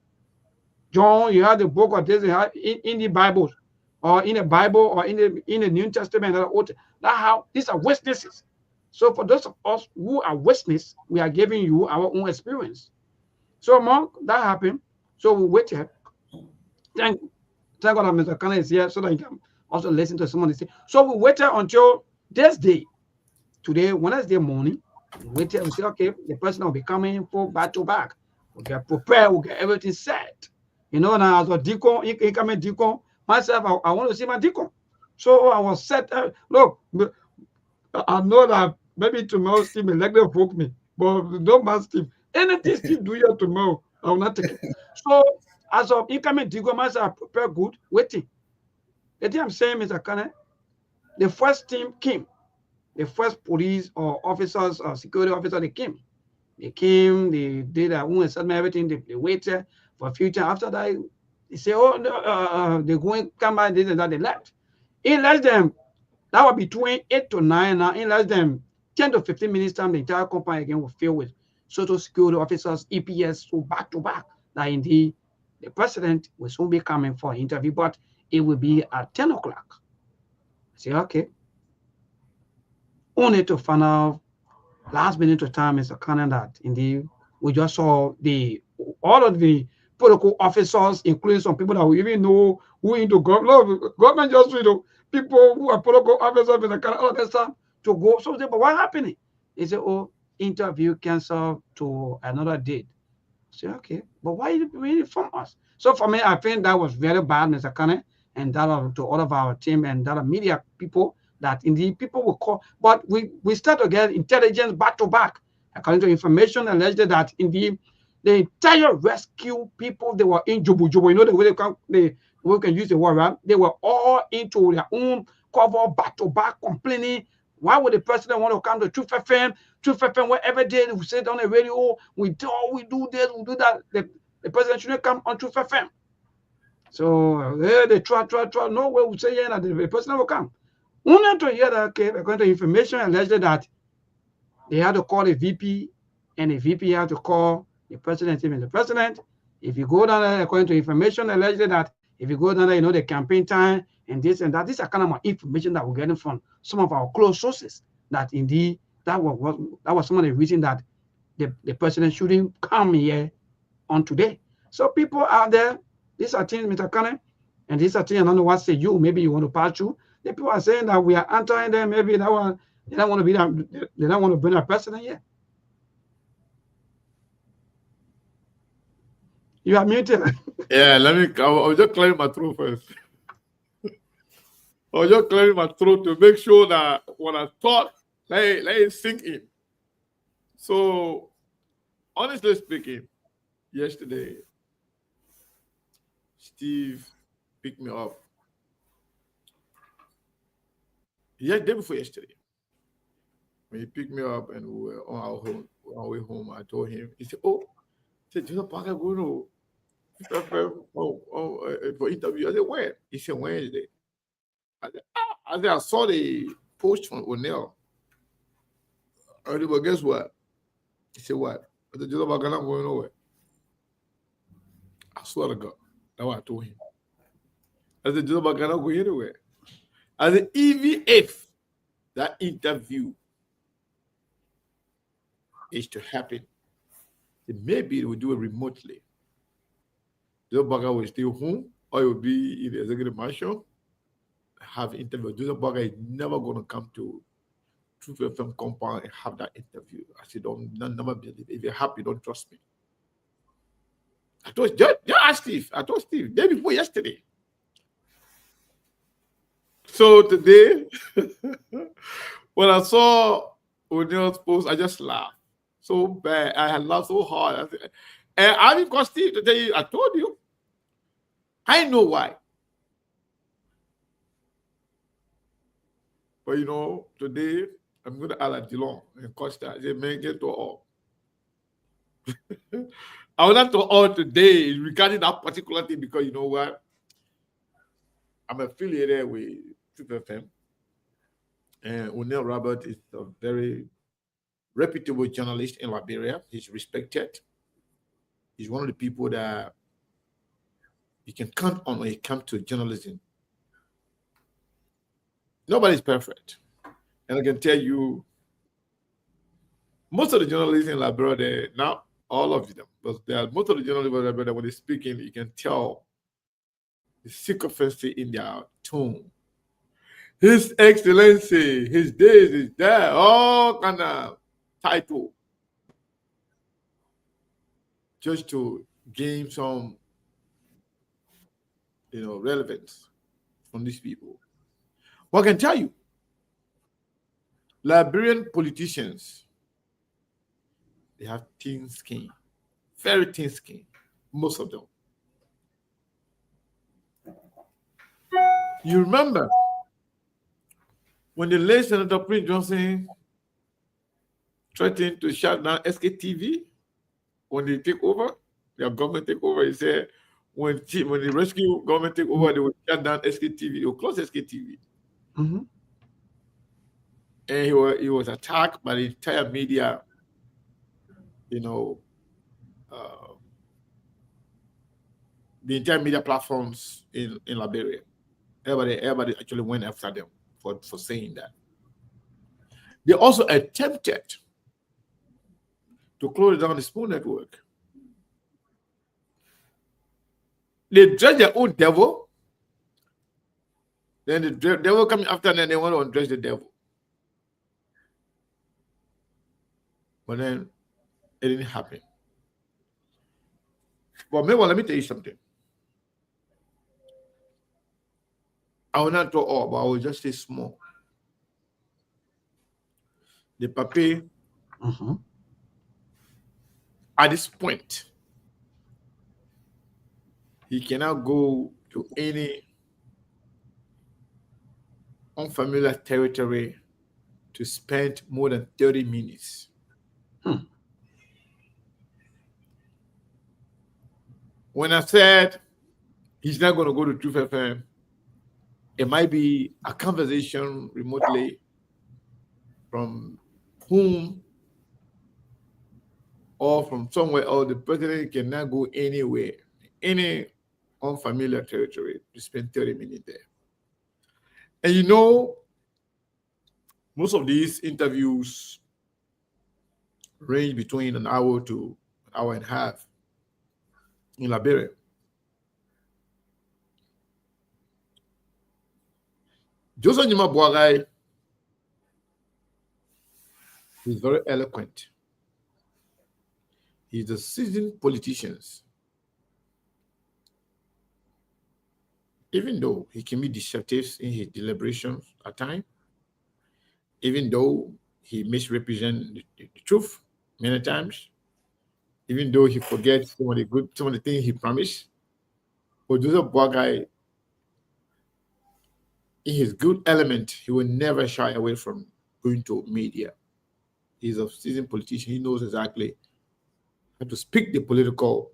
John, you have the book of this, in the Bible, or in the Bible, or in the New Testament, that how these are witnesses. So for those of us who are witnesses, we are giving you our own experience. So Monk, that happened. So we waited. Thank God that Mr. Khan is here so that you can also listen to someone say. So we waited until this day. Today, Wednesday morning, we waited. We said, okay, the person will be coming for back to back. We get prepared. We get everything set. Now as a deacon, incoming deacon, myself, I want to see my deacon. So I was set. Look, I know that maybe tomorrow Steve may like to book me, but don't mind Steve. Anything Steve do here tomorrow, I will not take it. So as of incoming deacon, myself, I prepare good, waiting. The thing I'm saying, Mr. Kane, the first team came. The first police or officers or security officer, they came. They came, they did their own assessment, everything. They waited for future. After that, they say, oh, no, they're going, come by this and that, they left. In less than, that was between 8 to 9 now, in less than 10 to 15 minutes time, the entire company again will fill with social security officers, EPS, so back to back. That indeed, the president will soon be coming for an interview, but it will be at 10 o'clock. I say, okay. Only to find out last minute of time, Mr. Cannon, that indeed we just saw all of the protocol officers, including some people that we even know who into government. Government just people who are protocol officers, Mr. Cannon, all that stuff to go. So, but what happening? They say, oh, interview canceled to another date. I say, okay, but why did you really inform us? So for me, I think that was very bad, Mr. Cannon, and that to all of our team and that media people, that indeed people will call, but we start to get intelligence back to back, according to information alleged that indeed the entire rescue people, they were in Jubu, the way we can use the word, right? They were all into their own cover back to back, complaining. Why would the president want to come to Truth FM, whatever day we sit on the radio, we do this, we do that. The president shouldn't come on Truth FM. So they try. No way we say yeah that the person will come. Only to hear that okay, according to information alleged that they had to call a VP, and the VP had to call the president, even the president. If you go down there, according to information alleged that if you go down there, you know the campaign time and this and that. These are kind of information that we're getting from some of our close sources. That indeed that was some of the reason that the president shouldn't come here on today. So people out there, these are things, Mr. Kane, and these are things I don't know what say you. Maybe you want to pass through. The people are saying that we are answering them. Maybe that one they don't want to be that. They don't want to bring a president here. You are muted. Yeah, I'll just clear my throat first. I'll just clear my throat to make sure that what I thought, let it sink in. So, honestly speaking, yesterday, Steve picked me up. Yeah, day before yesterday. When he picked me up and we were on our way home, I told him, he said, "Oh, Joseph Parker going for interview." I said, "When?" He said, "Wednesday." I saw the post from O'Neill. I said, "Well, guess what?" He said, "What?" I said, "Joseph Parker not going nowhere." I swear to God. That's what I told him. I said, "Joseph Parker not going anywhere." I said, even if that interview is to happen, then maybe we'll do it remotely. Joseph Parker will stay home, or he will be in the executive mansion, have interview. Joseph Parker is never going to come to Truth FM compound and have that interview. I said, never believe it. If you're happy, don't trust me. I told just ask Steve. I told Steve day before yesterday. So today, when I saw O'Neill's post, I just laughed so bad. I had laughed so hard. And I didn't call Steve to tell you, I told you. I know why. But you know, today, I'm going to add a Dillon and Costa. I said, "Man, get to all." I will not to all today regarding that particular thing because you know what? I'm affiliated with Truth FM. And O'Neill Robert is a very reputable journalist in Liberia. He's respected. He's one of the people that you can count on when it comes to journalism. Nobody's perfect. And I can tell you, most of the journalists in Liberia, not all of them, but most of the journalists in Liberia, when they're speaking, you can tell the sycophancy in their tone. His Excellency, his days is there, all kind of title, just to gain some, relevance from these people. Well, I can tell you, Liberian politicians, they have thin skin, very thin skin, most of them. You remember when the late Senator Prince Johnson threatened to shut down Sktv when they take over, their government take over, he said when the rescue government take over, they will shut down Sktv, they will close Sktv. Mm-hmm. And he was attacked by the entire media, the entire media platforms in Liberia. Everybody actually went after them for saying that. They also attempted to close down the Spoon Network. They dress their own devil. Then the devil coming after them, and they want to undress the devil. But then it didn't happen. But meanwhile, let me tell you something. I will not talk all, but I will just say small. The papi, at this point, he cannot go to any unfamiliar territory to spend more than 30 minutes. When I said He's not going to go to Truth FM. It might be a conversation remotely from whom or from somewhere else. The president cannot go anywhere, any unfamiliar territory to spend 30 minutes there. And you know, most of these interviews range between an hour to an hour and a half in Liberia. Joseph Njima Boagai is very eloquent. He's a seasoned politician. Even though he can be deceptive in his deliberations at times, even though he misrepresents the truth many times, even though he forgets some of the things he promised, but Joseph Boagai, in his good element, he will never shy away from going to media. He's a seasoned politician. He knows exactly how to speak the political,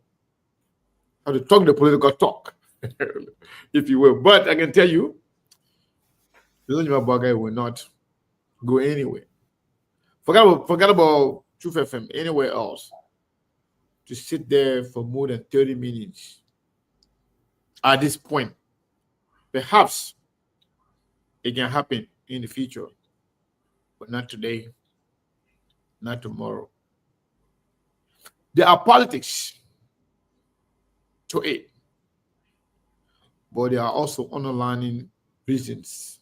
how to talk the political talk, if you will. But I can tell you, Joseph Boagai will not go anywhere. Forget about Truth FM, anywhere else, to sit there for more than 30 minutes at this point. Perhaps it can happen in the future, but not today, not tomorrow. There are politics to it, but there are also underlying reasons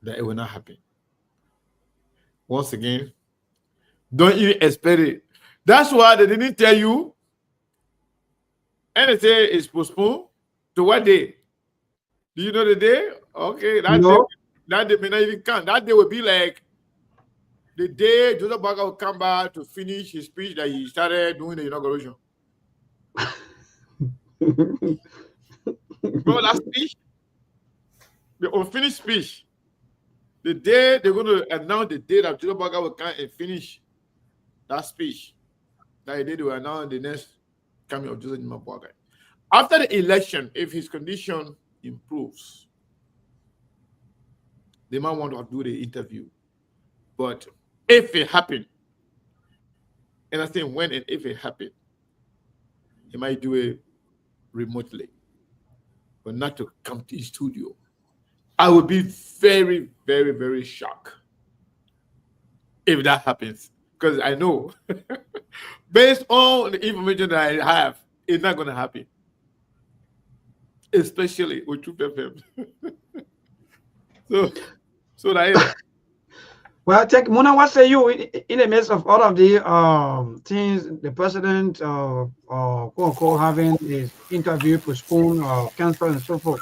that it will not happen. Once again, don't even expect it. That's why they didn't tell you anything is postponed to what day? Do you know the day? Okay, that day may not even come. That day will be like the day Joseph Boagai will come back to finish his speech that he started doing the inauguration. Remember that speech? The unfinished speech. The day they're going to announce the day that Joseph Boagai will come and finish that speech, that he did, will announce the next coming of Joseph Boagai. After the election, if his condition improves, they might want to do the interview. But if it happened, and I think when and if it happened, he might do it remotely, but not to come to the studio. I would be very, very, very shocked if that happens, because I know, based on the information that I have, it's not going to happen. Especially with Truth FM. so that is. Well, Muna, what say you in the midst of all of the things the president quote unquote having his interview postponed or canceled and so forth?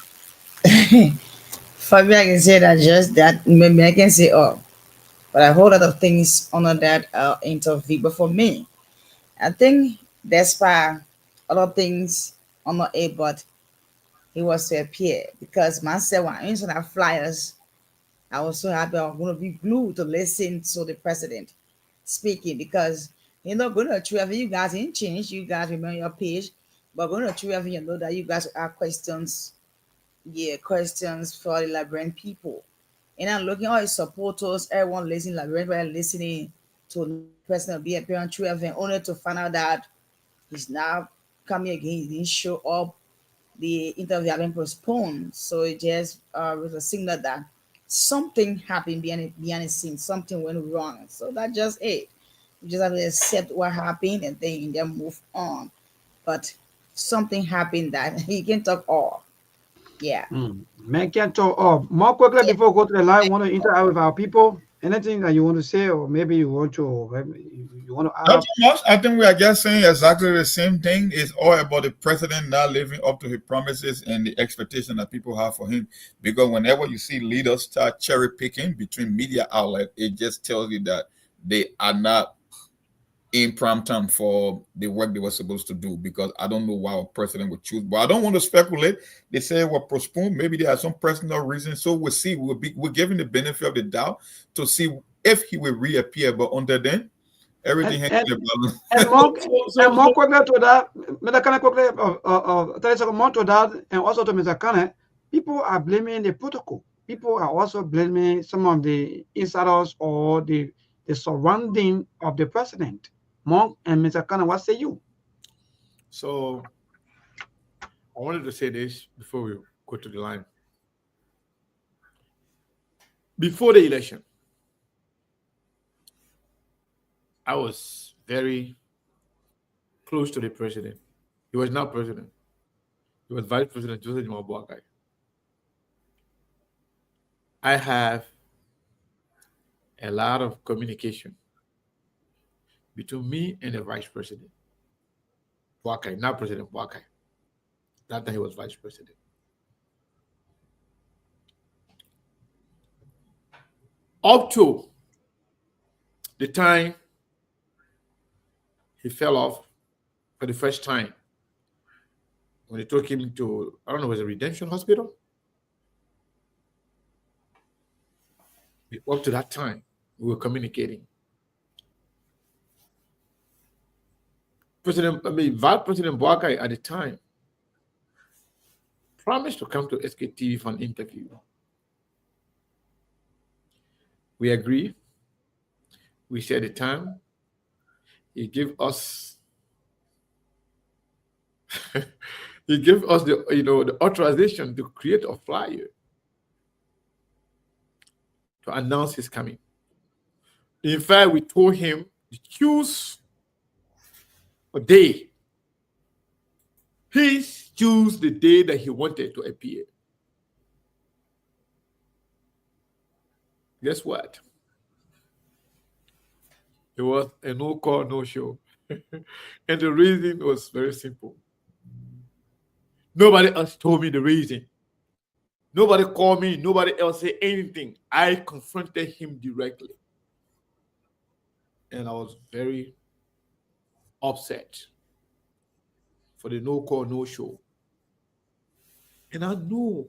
For me, I can say that just that. Maybe I can say but a whole lot of things under that interview. But for me, I think despite a lot of things on the A, but he was to appear because myself, when I saw that flyers, I was so happy I was going to be glued to listen to the president speaking, because you know, going to Trevor, you guys didn't change. You guys remember your page, but going to Trevor, you know that you guys have questions. Yeah, questions for the Liberian people. And I'm looking at all his supporters, everyone listening to the president be appearing on Trevor, only to find out that he's now coming again. He didn't show up. The interview had been postponed. So it just was a signal that something happened behind the scenes, something went wrong. So that's just it. You just have to accept what happened and then move on. But something happened that he can talk all. Yeah. Man can't talk. More quickly before we go to the live, want to interact with our people. Anything that you want to say, or maybe you want to add? Not too much. I think we are just saying exactly the same thing. It's all about the president not living up to his promises and the expectation that people have for him. Because whenever you see leaders start cherry picking between media outlets, it just tells you that they are not in prime time for the work they were supposed to do. Because I don't know why a president would choose, but I don't want to speculate. They say it was postponed. Maybe there are some personal reasons. So we'll see. We're giving the benefit of the doubt to see if he will reappear. But until then, Everything hangs in the balance. And more quickly to that, Mr. Kane, quickly, 30 seconds more to that, and also to Mr. Kane, people are blaming the protocol. People are also blaming some of the insiders or the surrounding of the president. Monk and Mr. Kane, what say you? So I wanted to say this before we go to the line. Before the election, I was very close to the president. He was not president. He was Vice President Joseph Boakai. I have a lot of communication between me and the Vice President. Boakai, not President Boakai. That time he was Vice President. Up to the time he fell off for the first time when they took him to, I don't know, was it Redemption Hospital? Up to that time, we were communicating. Vice President Boakai at the time promised to come to Sktv for an interview. We agreed. We shared the time. He gave us the authorization to create a flyer to announce his coming. In fact, we told him to choose a day. He chose the day that he wanted to appear. Guess what? It was a no call, no show. And the reason was very simple. Nobody else told me the reason. Nobody called me. Nobody else said anything. I confronted him directly. And I was very upset for the no call, no show. And I knew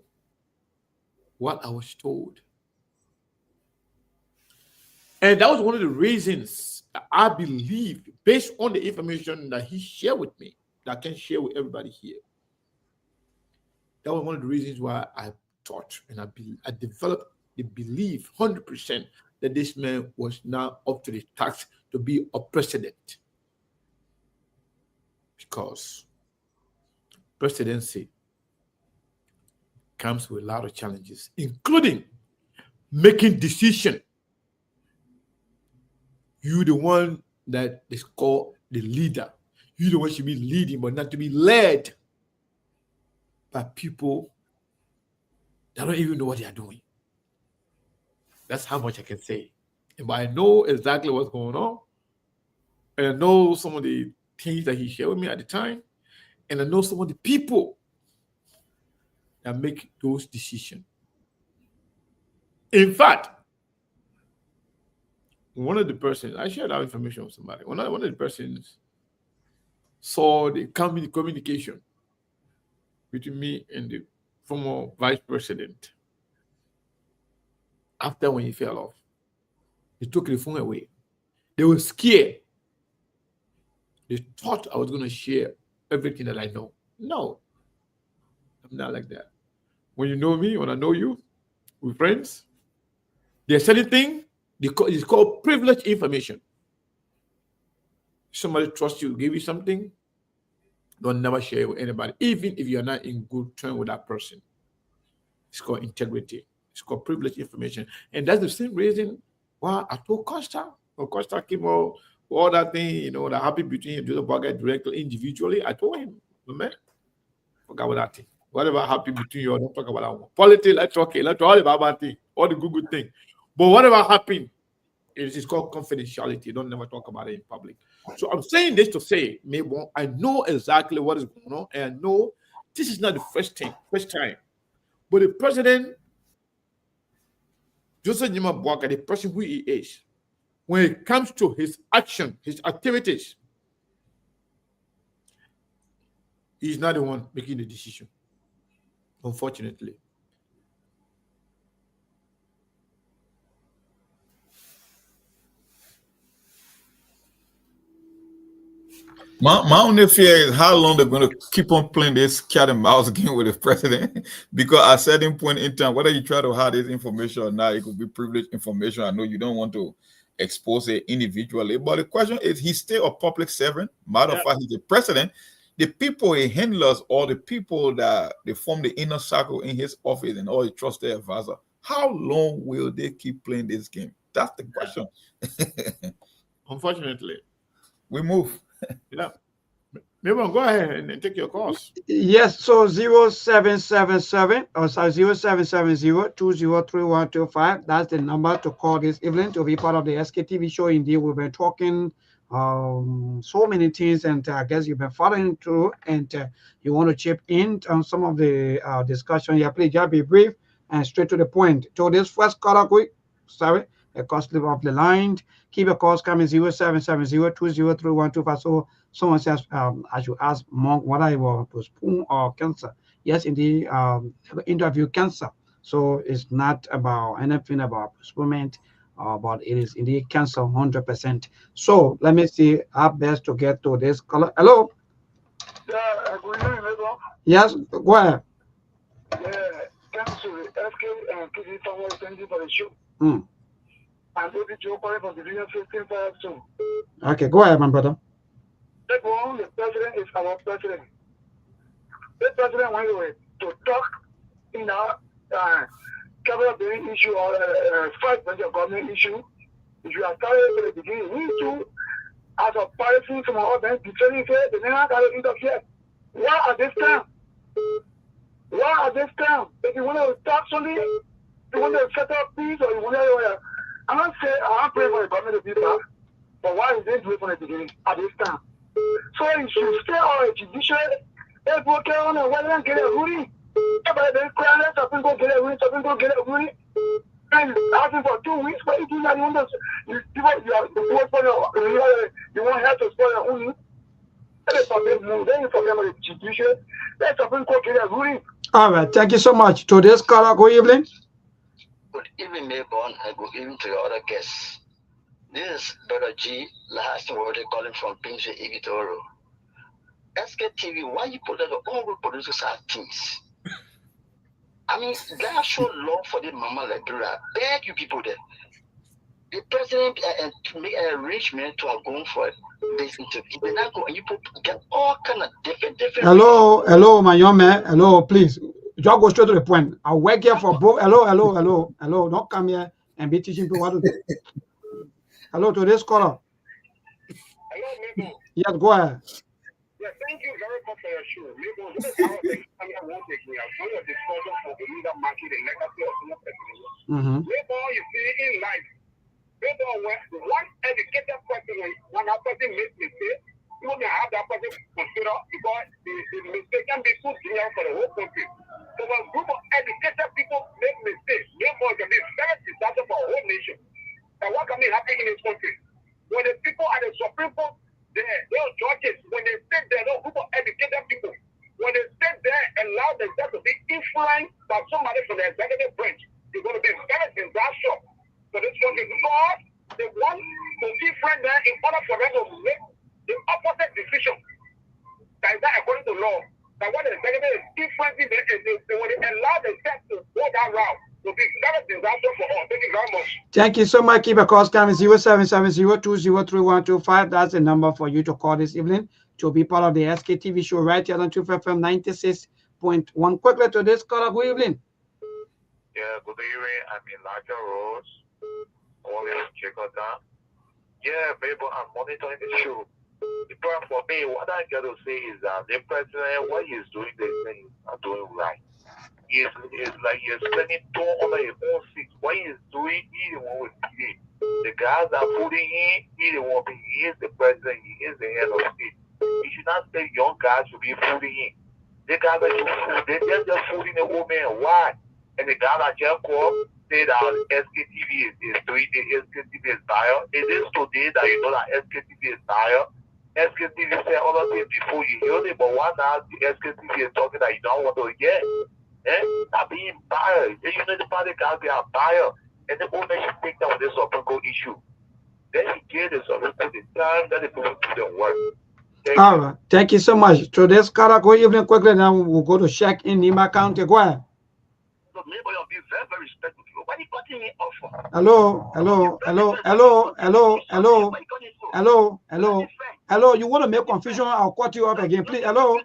what I was told. And that was one of the reasons I believe, based on the information that he shared with me, that I can share with everybody here. That was one of the reasons why I thought and I developed the belief 100% that this man was now up to the task to be a president. Because presidency comes with a lot of challenges, including making decisions. You're the one that is called the leader. You're the one should be leading, but not to be led by people that don't even know what they are doing. That's how much I can say. But I know exactly what's going on. And I know some of the things that he shared with me at the time. And I know some of the people that make those decisions. In fact, one of the persons, I shared that information with somebody. One of the persons saw the communication between me and the former vice president. After when he fell off, they took the phone away. They were scared. They thought I was going to share everything that I know. No, I'm not like that. When you know me, when I know you, we're friends. There's anything, it's called privileged information. Somebody trusts you, give you something, don't never share it with anybody, even if you're not in good terms with that person. It's called integrity. It's called privileged information. And that's the same reason why I told Costa. When Costa came out, all that thing, that happened between him, Joseph Boakai directly, individually, I told him, man, forget about that thing. Whatever happened between you, don't talk about that one. Politics, let's talk all about that thing, all the good thing. But whatever happened, it's called confidentiality. Don't never talk about it in public. So I'm saying this to say, maybe I know exactly what is going on, and I know this is not the first time. But the president, Joseph Boakai, the person who he is, when it comes to his action, his activities, he's not the one making the decision, unfortunately. My only fear is how long they're going to keep on playing this cat and mouse game with the president. Because at a certain point in time, whether you try to hide this information or not, it could be privileged information. I know you don't want to expose it individually, but the question is, he's still a public servant. Matter of fact, he's the president. The people he handlers, or the people that they form the inner circle in his office and all the trusted advisor, how long will they keep playing this game? That's the question. Unfortunately, we move. Yeah. Maybe go ahead and take your calls. Yes, so 0777 or sorry, 0770-203125. That's the number to call this evening to be part of the SKTV show. Indeed, we've been talking so many things, and I guess you've been following through, and you want to chip in on some of the discussion. Yeah, please just be brief and straight to the point. So this first caller, quick, sorry, a call slip off the line. Keep your calls coming 0770-203125. So someone says, I should ask Monk what I will postpone or cancel. Yes, indeed, interview cancer. So it's not about anything about postponement, but it is indeed cancel 100%. So let me see how best to get to this caller. Hello. Yeah, good evening, Lagos. Yes, go ahead. Yeah, thanks to SK and KD Samuel, thank you for the show. I'm David Joe calling from the Division 15 Fire soon. Okay, go ahead, my brother. The president is our president. The president went to talk in our cabinet building issue or first major government issue. If you are started at the beginning, we too, as a policy from our bank, defending the never got to interfere. Why at this time? Why at this time? If you want to talk something, you want to set up peace, or you want to. I'm not saying I'm praying for the government to be back, but why is they doing it from the beginning at this time? So you should stay on a judicial. If we can on a well get a ruling, but they cry, something go get a ruling, something go get a ruling. And asking for 2 weeks, but you do not want to. You won't have to spoil your own. Let something move. Then you forget about the judicial. Let something go get a ruling. All right, thank you so much. To this caller, good evening. Good evening, Mayborn, and good evening to your other guests. This is Brother G. last word calling from Pinsay, Igitoro. SKTV, why you put that all the producers are things? I mean, God show love for the Mama Liberia. Beg you people there. The president and make an arrangement to are going for this interview. They're not going, you people get all kind of different. Hello, my young man. Hello, please. Just go straight to the point. I work here for both. Hello. Don't come here and be teaching people what to do. Hello to this caller. Hello, Mabel. Yes, go ahead. Yeah, thank you very much for your show. Mabel, this is how they won't take me out. When you're discussing for the leader market and legacy of the president. Mabel, you see in life, Mabel, when one educated person, when a person makes mistake, you will have that person consider because the mistake can be put here for the whole country. So when a group of educated people make mistakes, Mabel can be very disaster for a whole nation. And what can be happening in this country? When the people at the Supreme Court, those judges, when they sit there, those group of educated people, when they sit there and allow themselves to be influenced by somebody from the executive branch, they're going to be very disaster for this country because they want to influence them in order for them to make the opposite decision. That is not according to law. That what the executive is influencing them, they when they allow themselves to go that route, to be very disaster for all. Thank you very much. Thank you so much. Keep a call coming 0770-203125. That's the number for you to call this evening to be part of the SKTV show right here on 2FM 96.1. Quickly to this caller, good evening. Yeah, good evening. I'm Elijah Rose. Only in Jakarta. Yeah, maybe I'm monitoring the show. The problem for me, what I got to say is that the president, what he's doing, these things are doing right. It's like he's spending too on his own seat. What he's doing, he the one with it. The guys are putting in, he the one. He is the president, he is the head of state. He should not say young guys should be putting in. The guys are they're just putting the old man. Why? And the guys that just called say that SKTV is doing the SKTV is tired. It is today that you know that SKTV is tired. SKTV said other things before you hear it, but why now the SKTV is talking that you don't want to hear? Not being biased. You know the party guys they are biased, and the owner should take that with the Supreme Court issue. Then he gave the Supreme Court the time that they put to the work. All right. Thank you so much. So this Carter, go evening quickly. Now we'll go to check in Nima County. Go ahead. So maybe you'll be very, very respectful people. Why are you cutting me off for? Hello. You want to make confusion? I'll cut you off again, please. Hello.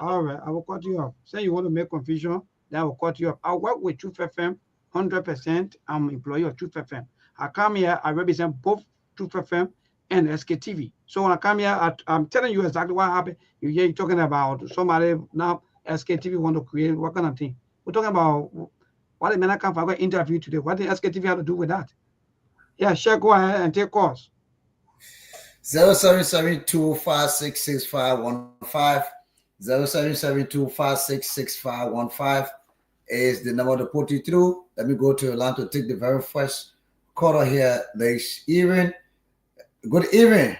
All right, I will cut you off. Say you want to make confusion, then I will cut you off. I work with Truth FM 100%. I'm employee of Truth FM. I come here, I represent both Truth FM and Sktv. So when I come here, I'm telling you exactly what happened. You hear you talking about somebody now Sktv want to create what kind of thing? We're talking about what the man come for an interview today. What did Sktv have to do with that? Yeah, sure, go ahead and take calls. 0772566515. 0772566515 is the number to put you through. Let me go to the line to take the very first caller here this evening. Good evening.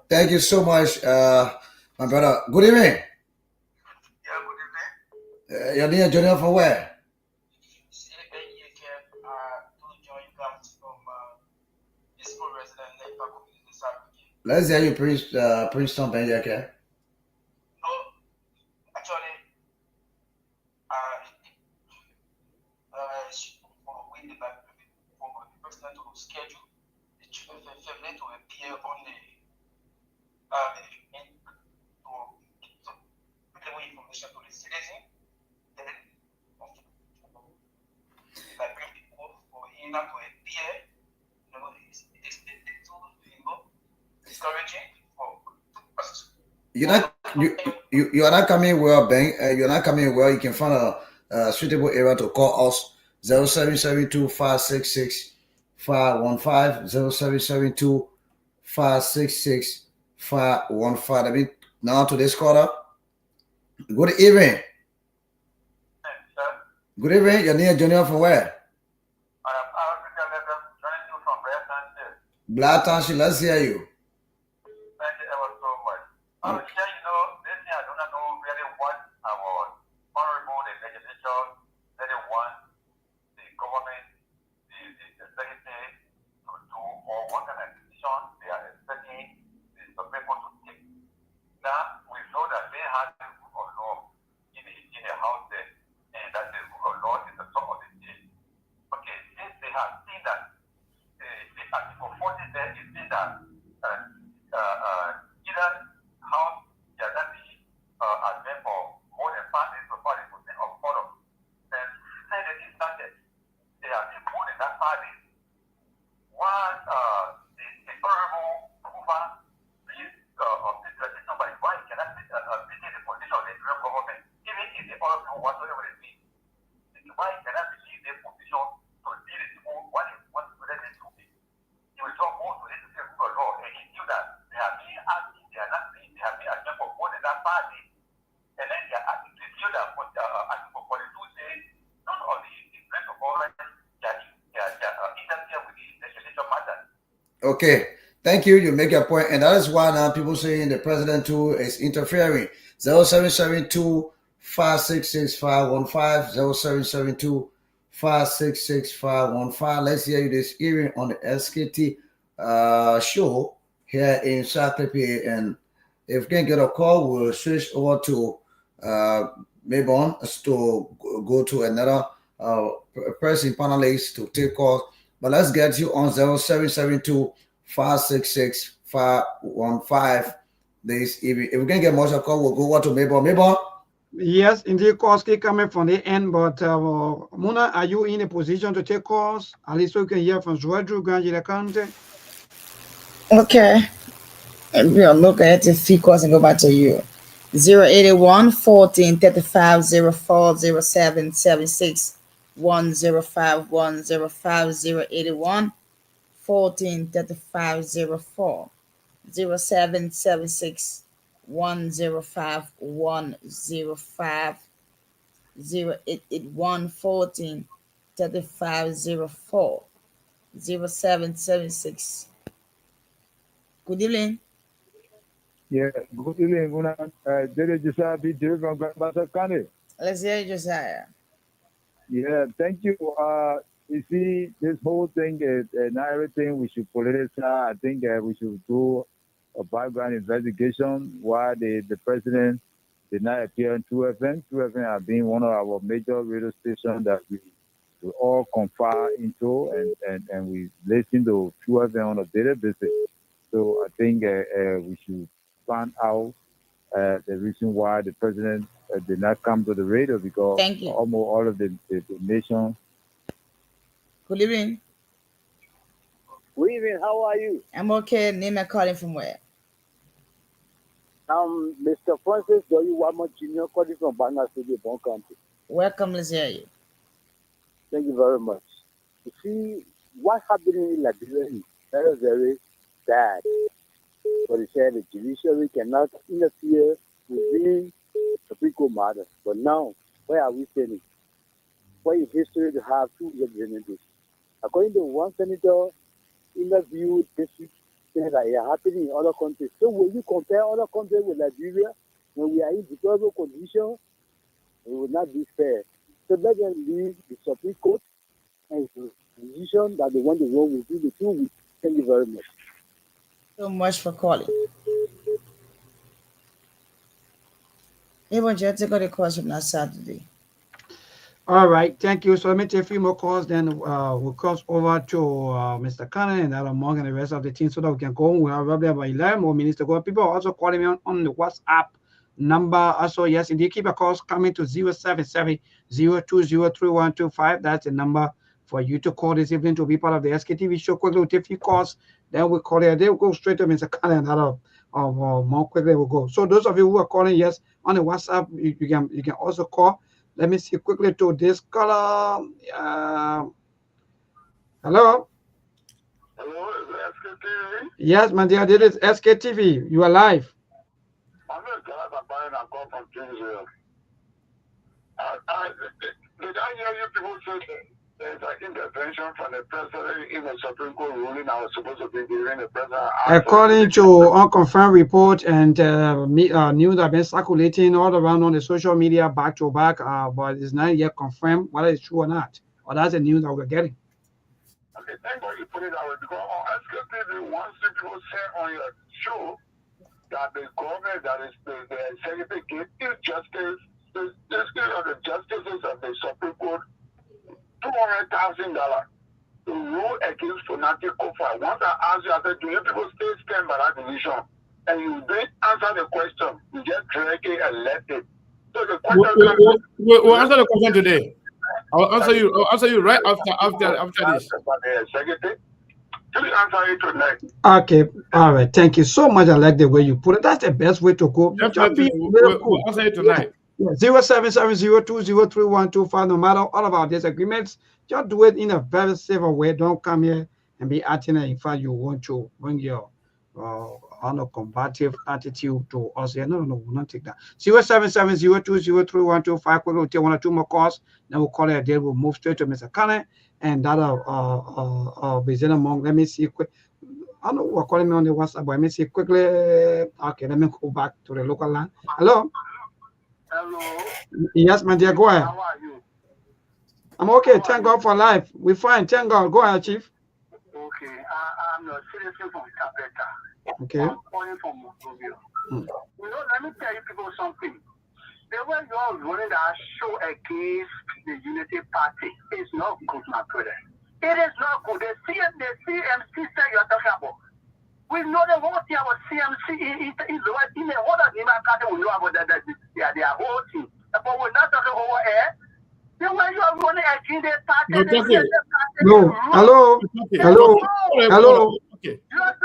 Thank you so much, my brother. Good evening. Yeah, good evening. You're near Junior from where? Let's hear you preach something, okay? No, actually, we did that for the president to schedule the family to appear on the to give information to the citizen. Then, like people for him not to appear, it's discouraging for us. You are not coming well, Ben. You're not coming well. You can find a suitable area to call us. 0772-566-515. 0772-566-515. I mean, now to this caller. Good evening. Good evening. You're near Junior from where? Black Township. Let's hear you. Thank you ever so much. This thing I do not know really what our honorable the legislature really want the government, the executive to do, or what kind of decision they are expecting the Supreme Court to take. Now, we know that they have the rule of law in the House there, and that the rule of law is the top of the state. Okay, since they have seen that the Article 40 there is saying that either House they are not be admit for more than 5 days before the putting of quorum. Then say that it started, they have been more than that 5 days. Once the honorable Kufa please of this legislation by why he cannot be the position of the federal government, even if the honorable whatsoever it means. Why he cannot be the position to lead the people what he wants to let it to be. He will talk more to this rule of law, and he knew that they have been asking, they have been asking for more than that 5 days. And then they are asking to feel that asking for 42 days, not only the rest of all, they are interfere with the legislation matter. Okay. Thank you. You make your point, and that is why now people saying the president too is interfering. 0772-566-515. 566-515. Let's hear you this evening on the SKT show here in Sktv. And if we can get a call, we'll switch over to Mayborn to go to another person panelist to take calls. But let's get you on 0772-566-515 this evening. If we can get more call, we'll go over to Mayborn. Mayborn? Yes, indeed, calls keep coming from the end, but Muna, are you in a position to take calls? At least we can hear from Zuadru Ganji County. Okay. And we'll look at the few calls and go back to you. 081 14 35 04 07 76 105 105 081 14 35 04 07 76 105 105 0881 14 35 04 07 76. Good evening. Yeah, good evening. Josiah B. from Grandmaster County. Let's hear you, Josiah. Yeah, thank you. You see, this whole thing is not everything we should politicize. I think we should do a background investigation why the president did not appear on 2FM. 2FM has been one of our major radio stations that we all confide into and we listen to 2FM on a daily basis. So I think we should find out the reason why the president did not come to the radio, because almost all of the nation. Good evening. Good evening. How are you? I'm okay. Name and calling from where? Mr. Francis Joyi Wama Jr. calling from Banga City, Bon County. Welcome. Let's hear you. Thank you very much. You see, what happened in Liberia is very, very bad. But he said the judiciary cannot interfere within the Pico matter. But now, where are we standing? What is history to have two representatives? According to one senator interviewed this week, saying that it happening in other countries. So will you compare other countries with Liberia when we are in deplorable condition? It will not be fair. So let them leave the Supreme Court and the decision that they want to run within the 2 weeks. Thank you very much. So much for calling. Even just take the calls from that Saturday. All right, thank you. So let me take a few more calls, then we'll cross over to Mr. Cannon and Adam Morgan and the rest of the team so that we can go. We have probably about 11 more minutes to go. People are also calling me on the WhatsApp number. Also, yes, indeed, keep your calls coming to 077-020-3125. That's the number for you to call this evening to be part of the SKTV show. Quickly, we'll take a few calls, then we'll call it. They'll go straight to Mr. Cannon and Adam. More quickly we'll go. So those of you who are calling, yes, on the WhatsApp, you can also call. Let me see quickly to this caller. Hello. Hello, is it SKTV? Yes, my dear, this is SKTV. You are live. I'm not glad I'm buying a call from Kingsville. Did I hear you people say that there's an intervention from the president in the Supreme Court ruling I was supposed to be giving the president? According to unconfirmed report and news that have been circulating all around on the social media back to back, but it's not yet confirmed whether it's true or not. Or that's the news that we're getting. Okay, thank God you put it that way, because on SKTV, once you people say on your show that the government, that is the executive, gave justice, the justices of the Supreme Court $200,000 to rule against Fonati Kofa. Once I asked you, I said, do you people still stand by that decision? And you didn't answer the question. You just directly elected. So the question we'll answer the question today. I'll answer you right after this. Please answer it tonight. Okay, all right. Thank you so much. I like the way you put it. That's the best way to go. We'll answer it tonight. Yeah, 077-020-3125. No matter all of our disagreements, just do it in a very civil way. Don't come here and be acting in fact you want to bring your combative attitude to us here. No, we'll not take that. 077-020-3125. We'll take one or two more calls. Then we'll call it a day. We'll move straight to Mr. Cannon and that Bezina Monk. Let me see quick. I know we're calling me on the WhatsApp, but let me see quickly. Okay, let me go back to the local line. Hello. Hello. Yes, my dear, go ahead. How are you? I'm okay. Thank God for life. We're fine. Thank God. Go ahead, Chief. Okay, I'm a citizen from Capeta. Okay. I'm calling from Monrovia. You know, let me tell you people something. The way you are running that show against the Unity Party is not good, my brother. It is not good. The CMC that you are talking about. We know the whole thing about CMC in the whole of the Party. We know about their whole thing. But we're not talking over air. The way you are running against the party, no. Hello. Hello. Hello. Okay.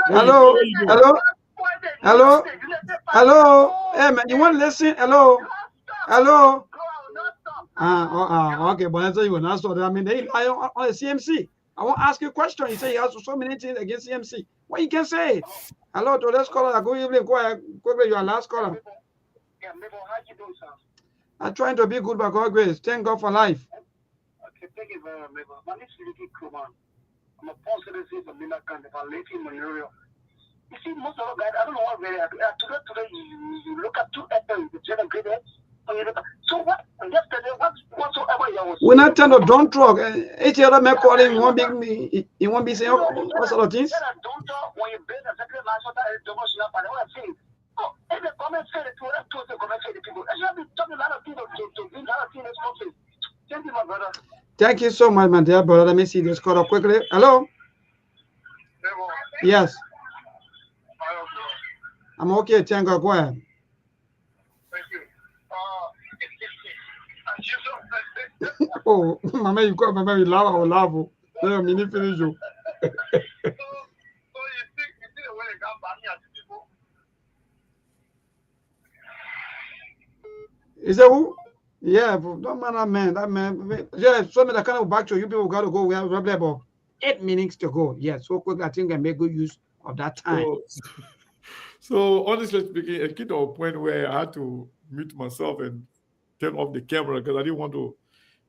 Hello. Hello. Hello. Hello. Hey man, you want to listen? Hello. Hello. Okay, but I tell you when I saw that, I mean, they lie on the CMC. I want to ask you a question. You say you have so many things against CMC. What you can say? Hello to let's caller. Go evening. Go ahead. Quickly, your last caller. I'm trying to be good by God's grace. Thank God for life. Okay, thank you very much. My name is Ricky Kuman. I'm a post citizen from Mina County. I live in Monrovia. You see, most of the guys, I don't know what really today you look at 2 FM, the general graded. So what? Yesterday, whatsoever you was. We're not trying to don't talk. Each other may call him. He won't be saying what sort of things. Don't talk when you build a second national double shop. I want to say. Oh, if the comment said it to us, the comment said it people. I should be talking a lot of people to bring a lot of things in this country. Thank you, my brother. Thank you so much, my dear brother. Let me see this call up quickly. Hello. Yes. I'm okay. Thank God. Go ahead. Thank you. Oh, Mama, you got Mama, you laugh or laugh. No, I'm in finish you. Is that who? Yeah, don't man, that man. Yeah, so that kind of back to you people got to go. We have about 8 minutes to go. Yeah, so quick. I think I make good use of that time. So honestly speaking, it came to a point where I had to mute myself and turn off the camera because I didn't want to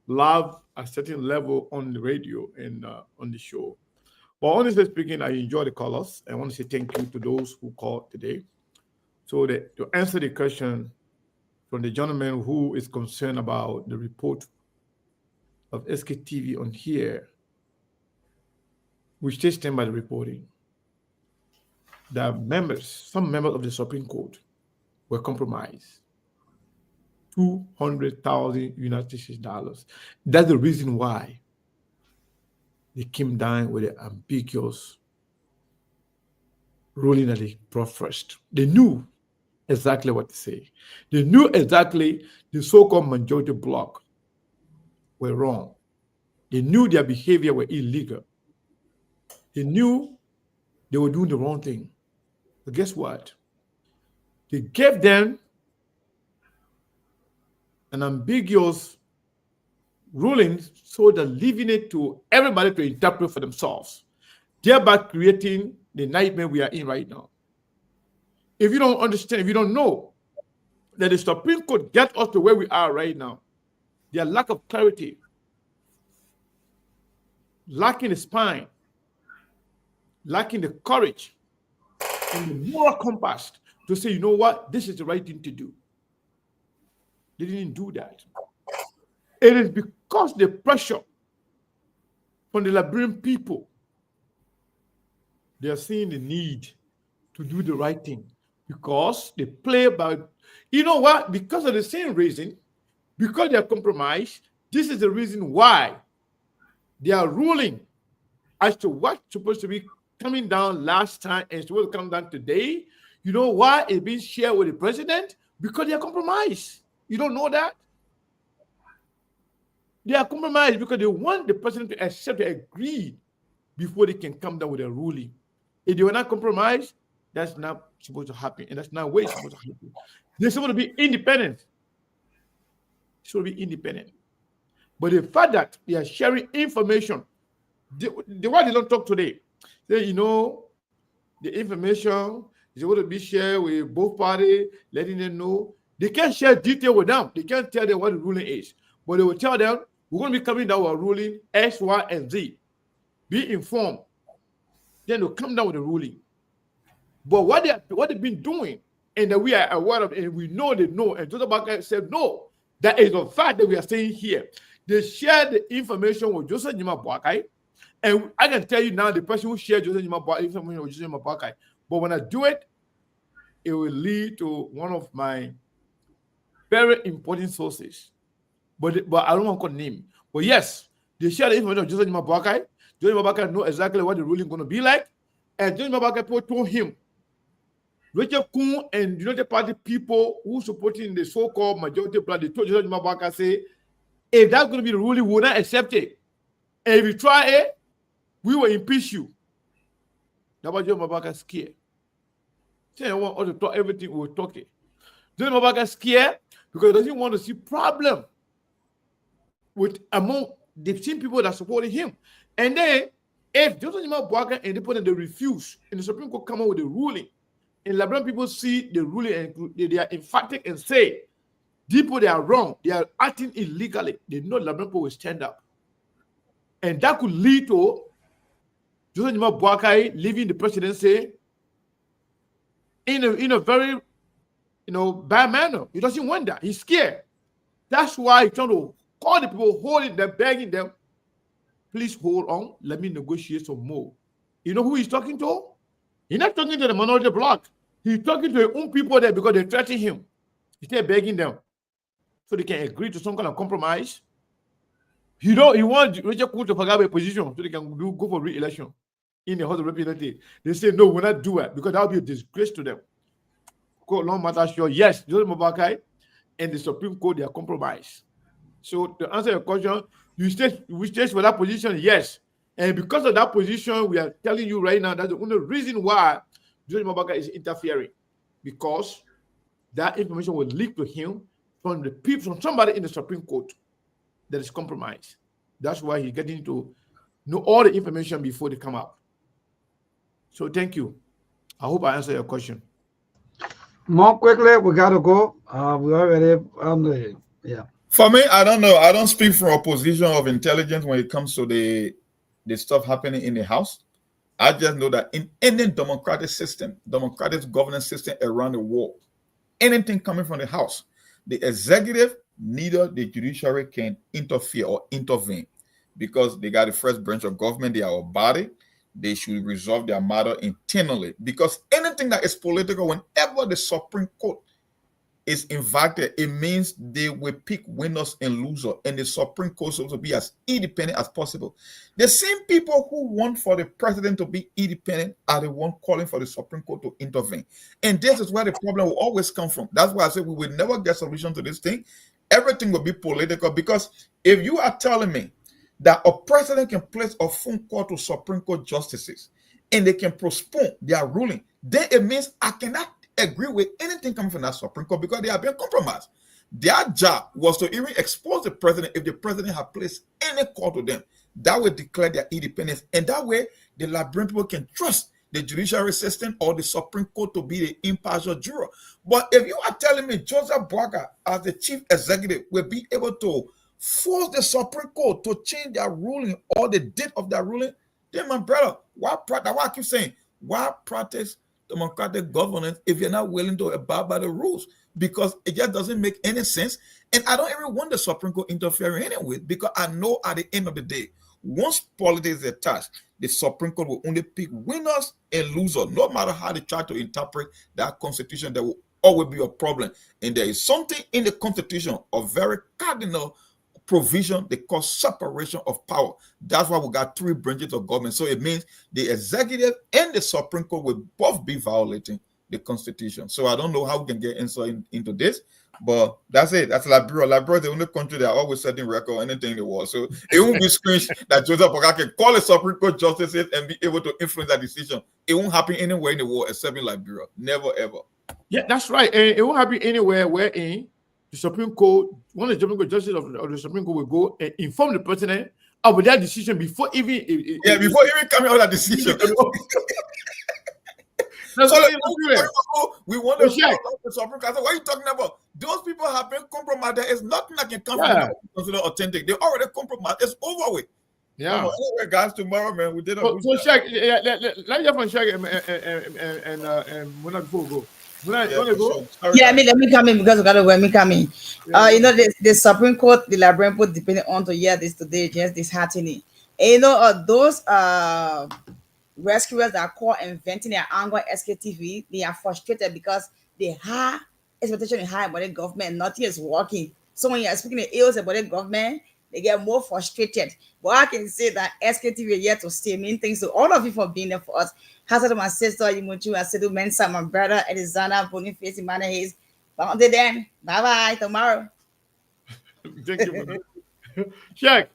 laugh at a certain level on the radio and on the show. But honestly speaking, I enjoy the callers. I want to say thank you to those who called today. So to answer the question from the gentleman who is concerned about the report of Sktv on here, we still stand by the reporting. That some members of the Supreme Court were compromised. $200,000 United States dollars. That's the reason why they came down with an ambiguous ruling that they brought first. They knew exactly what to say. They knew exactly the so-called majority bloc were wrong. They knew their behavior were illegal. They knew they were doing the wrong thing. But guess what? They gave them an ambiguous ruling so they're leaving it to everybody to interpret for themselves, thereby creating the nightmare we are in right now. If you don't understand, if you don't know that the Supreme Court gets us to where we are right now, their lack of clarity, lacking the spine, lacking the courage and the moral compass to say, you know what, this is the right thing to do. They didn't do that. It is because the pressure from the Liberian people, they are seeing the need to do the right thing because they play by, you know what, because of the same reason, because they are compromised, this is the reason why they are ruling as to what's supposed to be coming down last time and supposed to come down today. You know why it's being shared with the president? Because they are compromised. You don't know that? They are compromised because they want the president to accept and agree before they can come down with a ruling. If they were not compromised, that's not supposed to happen. And that's not where it's supposed to happen. They're supposed to be independent. Should be independent. But the fact that they are sharing information, the why they don't talk today, they, you know, the information is supposed to be shared with both parties, letting them know. They can't share detail with them. They can't tell them what the ruling is. But they will tell them, we're going to be coming down with a ruling X, Y, and Z. Be informed. Then they'll come down with a ruling. But what they've been doing, and that we are aware of, and we know they know, and Joseph Barker said, no, that is a fact that we are saying here. They shared the information with Joseph Njima Boakai. And I can tell you now the person who shared Joseph Njima Boakai information with Joseph Njima Boakai. But when I do it, it will lead to one of my very important sources. But I don't want to name. But yes, they shared the information of Joseph Njima Boakai. Joseph Njima Boakai know exactly what the ruling is going to be like. And Joseph Njima Boakai told him, Richard Kuhn and United Party people who supporting the so-called majority plan, they told Joseph Njima Boakai, say, if that's going to be the ruling, we will not accept it. And if you try it, we will impeach you. That's why Joseph Njima Boakai scared. Say, I want us to talk everything we were talking. Joseph Njima Boakai scared because he doesn't want to see problem with among the same people that supported him. And then, if Joseph Njima Boakai and independent, they refuse, and the Supreme Court come out with a ruling, and Liberian people see the ruling and they are emphatic and say, people, they are wrong, they are acting illegally, they know Liberian people will stand up. And that could lead to Joseph Njima Boakai leaving the presidency in a very bad manner. He doesn't want that. He's scared. That's why he's trying to call the people, holding them, begging them, please hold on, let me negotiate some more. You know who he's talking to? He's not talking to the minority bloc. He's talking to his own people there because they threaten him. He's still begging them so they can agree to some kind of compromise. He wants Richard Kuhn to forget a position so they can go for re-election in the House of Representatives. They say, no, we'll not do it because that will be a disgrace to them. Long matter short, yes, Joseph Njima Boakai and the Supreme Court, they are compromised. So to answer your question, we stay for that position, yes. And because of that position, we are telling you right now that's the only reason why Joseph Njima Boakai is interfering, because that information will leak to him from the people, from somebody in the Supreme Court that is compromised. That's why he's getting to know all the information before they come out. So thank you. I hope I answered your question. More quickly, we gotta go. We already yeah. For me, I don't know. I don't speak from a position of intelligence when it comes to the stuff happening in the House. I just know that in any democratic system, democratic governance system around the world, anything coming from the House, the executive, neither the judiciary can interfere or intervene because they got the first branch of government, they are a body. They should resolve their matter internally because anything that is political, whenever the Supreme Court is invited, it means they will pick winners and losers, and the Supreme Court will be as independent as possible. The same people who want for the president to be independent are the one calling for the Supreme Court to intervene. And this is where the problem will always come from. That's why I say we will never get solution to this thing. Everything will be political because if you are telling me that a president can place a phone call to Supreme Court justices and they can postpone their ruling, then it means I cannot agree with anything coming from that Supreme Court because they are being compromised. Their job was to even expose the president if the president had placed any call to them. That would declare their independence. And that way, the Liberian people can trust the judiciary system or the Supreme Court to be the impartial juror. But if you are telling me Joseph Boakai, as the chief executive, will be able to force the Supreme Court to change their ruling or the date of their ruling, then my brother, why I keep saying, why practice democratic governance if you're not willing to abide by the rules? Because it just doesn't make any sense. And I don't even want the Supreme Court interfering anyway, because I know at the end of the day, once politics is attached, the Supreme Court will only pick winners and losers. No matter how they try to interpret that constitution, there will always be a problem. And there is something in the constitution, a very cardinal provision they call separation of power. That's why we got three branches of government. So it means the executive and the Supreme Court will both be violating the Constitution. So I don't know how we can get insight into this, but that's it. That's Liberia. Liberia is the only country that are always setting record anything in the world. So it won't be strange that Joseph Boakai can call the Supreme Court justices and be able to influence that decision. It won't happen anywhere in the world except in Liberia. Never ever. Yeah, that's right. And it won't happen anywhere wherein the Supreme Court, one of the Supreme Court justices of the Supreme Court will go and inform the president of that decision before even before even coming out of that decision. We want to check the Supreme Court. What are you talking about? Those people have been compromised. There is nothing that can come from them consider authentic. They're already compromised. It's over with. Yeah. Anyway, guys, tomorrow, man, we did a so check. Let's hear from Shaq and before we go. Yeah, let me come in because we gotta let me come in. You know, the Supreme Court, the Librarian Court, depending on to hear this today, just this happening. And you know, those rescuers that are caught inventing their anger SKTV, they are frustrated because they have expectation in high about the government, nothing is working. So when you're speaking the ills about the government, they get more frustrated. But I can say that SKTV is here to stay. Mean things to all of you for being there for us. Hazard to my sister, Imuchu, Asedu Mensa, my brother, Elizana, Boniface, Emmanuel Hayes. But until then, bye-bye, tomorrow. Thank you. Check.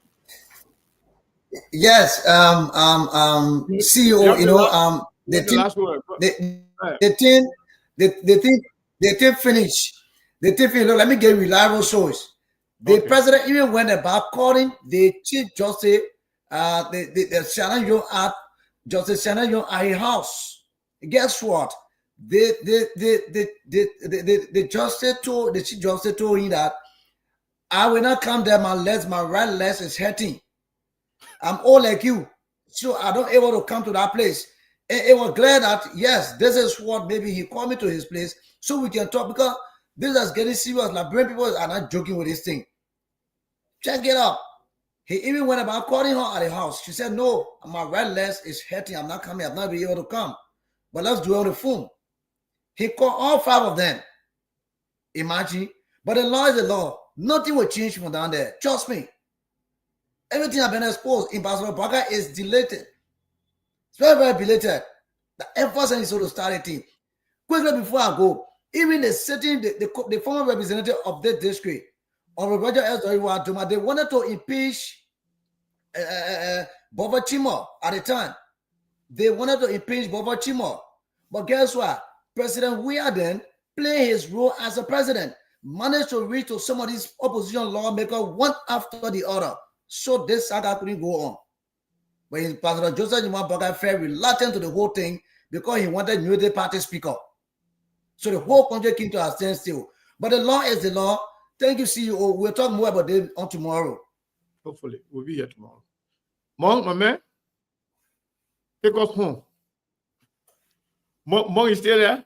Yes, CEO, you know, the thing finish. The thing finish. Look, let me get reliable source. The president even went about calling the chief justice, the Shannon Young at Justice Shannon Young at his house. Guess what? The justice told the chief justice told him that I will not come there unless my right leg is hurting. I'm old like you, so I don't able to come to that place. And it was glad that yes, this is what maybe he called me to his place so we can talk, because this is getting serious. Like brain people are not joking with this thing. Check it out. He even went about calling her at the house. She said, "No, my right leg is hurting. I'm not coming. I'm not be able to come. But let's do it on the phone." He called all 5 of them. Imagine. But the law is the law. Nothing will change from down there. Trust me. Everything I've been exposed in Barcelona Braga is deleted. It's very, very belated. The emphasis is sort of started thing. Quickly before I go, even the sitting, the former representative of the district, Honorable Roger S. Doriwa, they wanted to impeach Boba Chimo at the time. They wanted to impeach Boba Chimo. But guess what? President Weirden played his role as a president, managed to reach to some of these opposition lawmakers one after the other. So this saga couldn't go on. But Pastor Joseph Jimabaka felt reluctant to the whole thing because he wanted Unity Party speaker. So the whole country came to a standstill. But the law is the law. Thank you, CEO. We'll talk more about it on tomorrow. Hopefully, we'll be here tomorrow. Monk, my man, take us home. Monk is still there?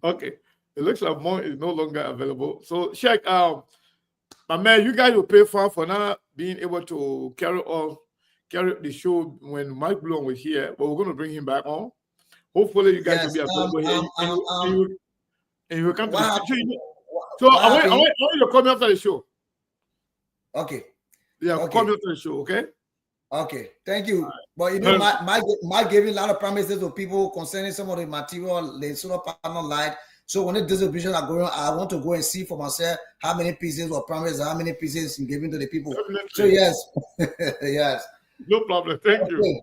Okay. It looks like Monk is no longer available. So, check my man, you guys will pay for not being able to carry the show when Mike Bloom was here, but we're going to bring him back on. Hopefully, you guys will be available here, and you will come to the studio. So I want you to come after the show. Okay. Yeah, okay. Come after the show. Okay. Okay. Thank you. Right. But you know, Mike gave a lot of promises to people concerning some of the material, the solar panel light. So when the distribution are going on, I want to go and see for myself how many pieces were promised, how many pieces given to the people. Definitely. So yes, yes. No problem. Thank you.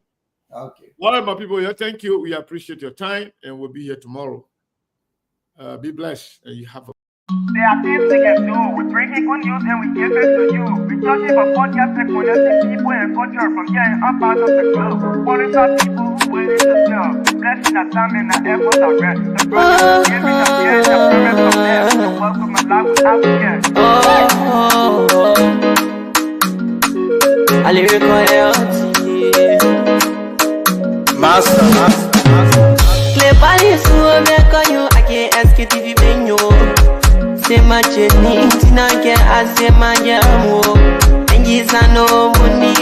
Okay. All right, my people. Yeah, thank you. We appreciate your time, and we'll be here tomorrow. Be blessed, and you have a. There are things we can do. We bring in good news and we give it to you. We talking about podcast and connecting people and culture from here and up out of the globe. Monitor people who waiting to sell. Blessing that time and the airport are rest. The project is giving us here the premise of them. So welcome and live with African. A lyrical Master. Clear Paris, who make you, I can't ask you to be you. Say my journey, Tina can I say my jamo. And he's a no money,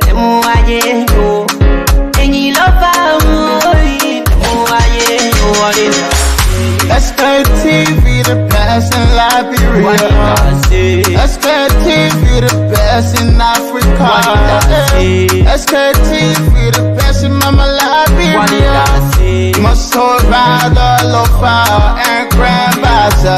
and Muaye, yo. And he love Sktv, the best in Liberia. Sktv, the best in Africa. Sktv, the best in Mama Liberia. Must hold by the lofa and grandfather.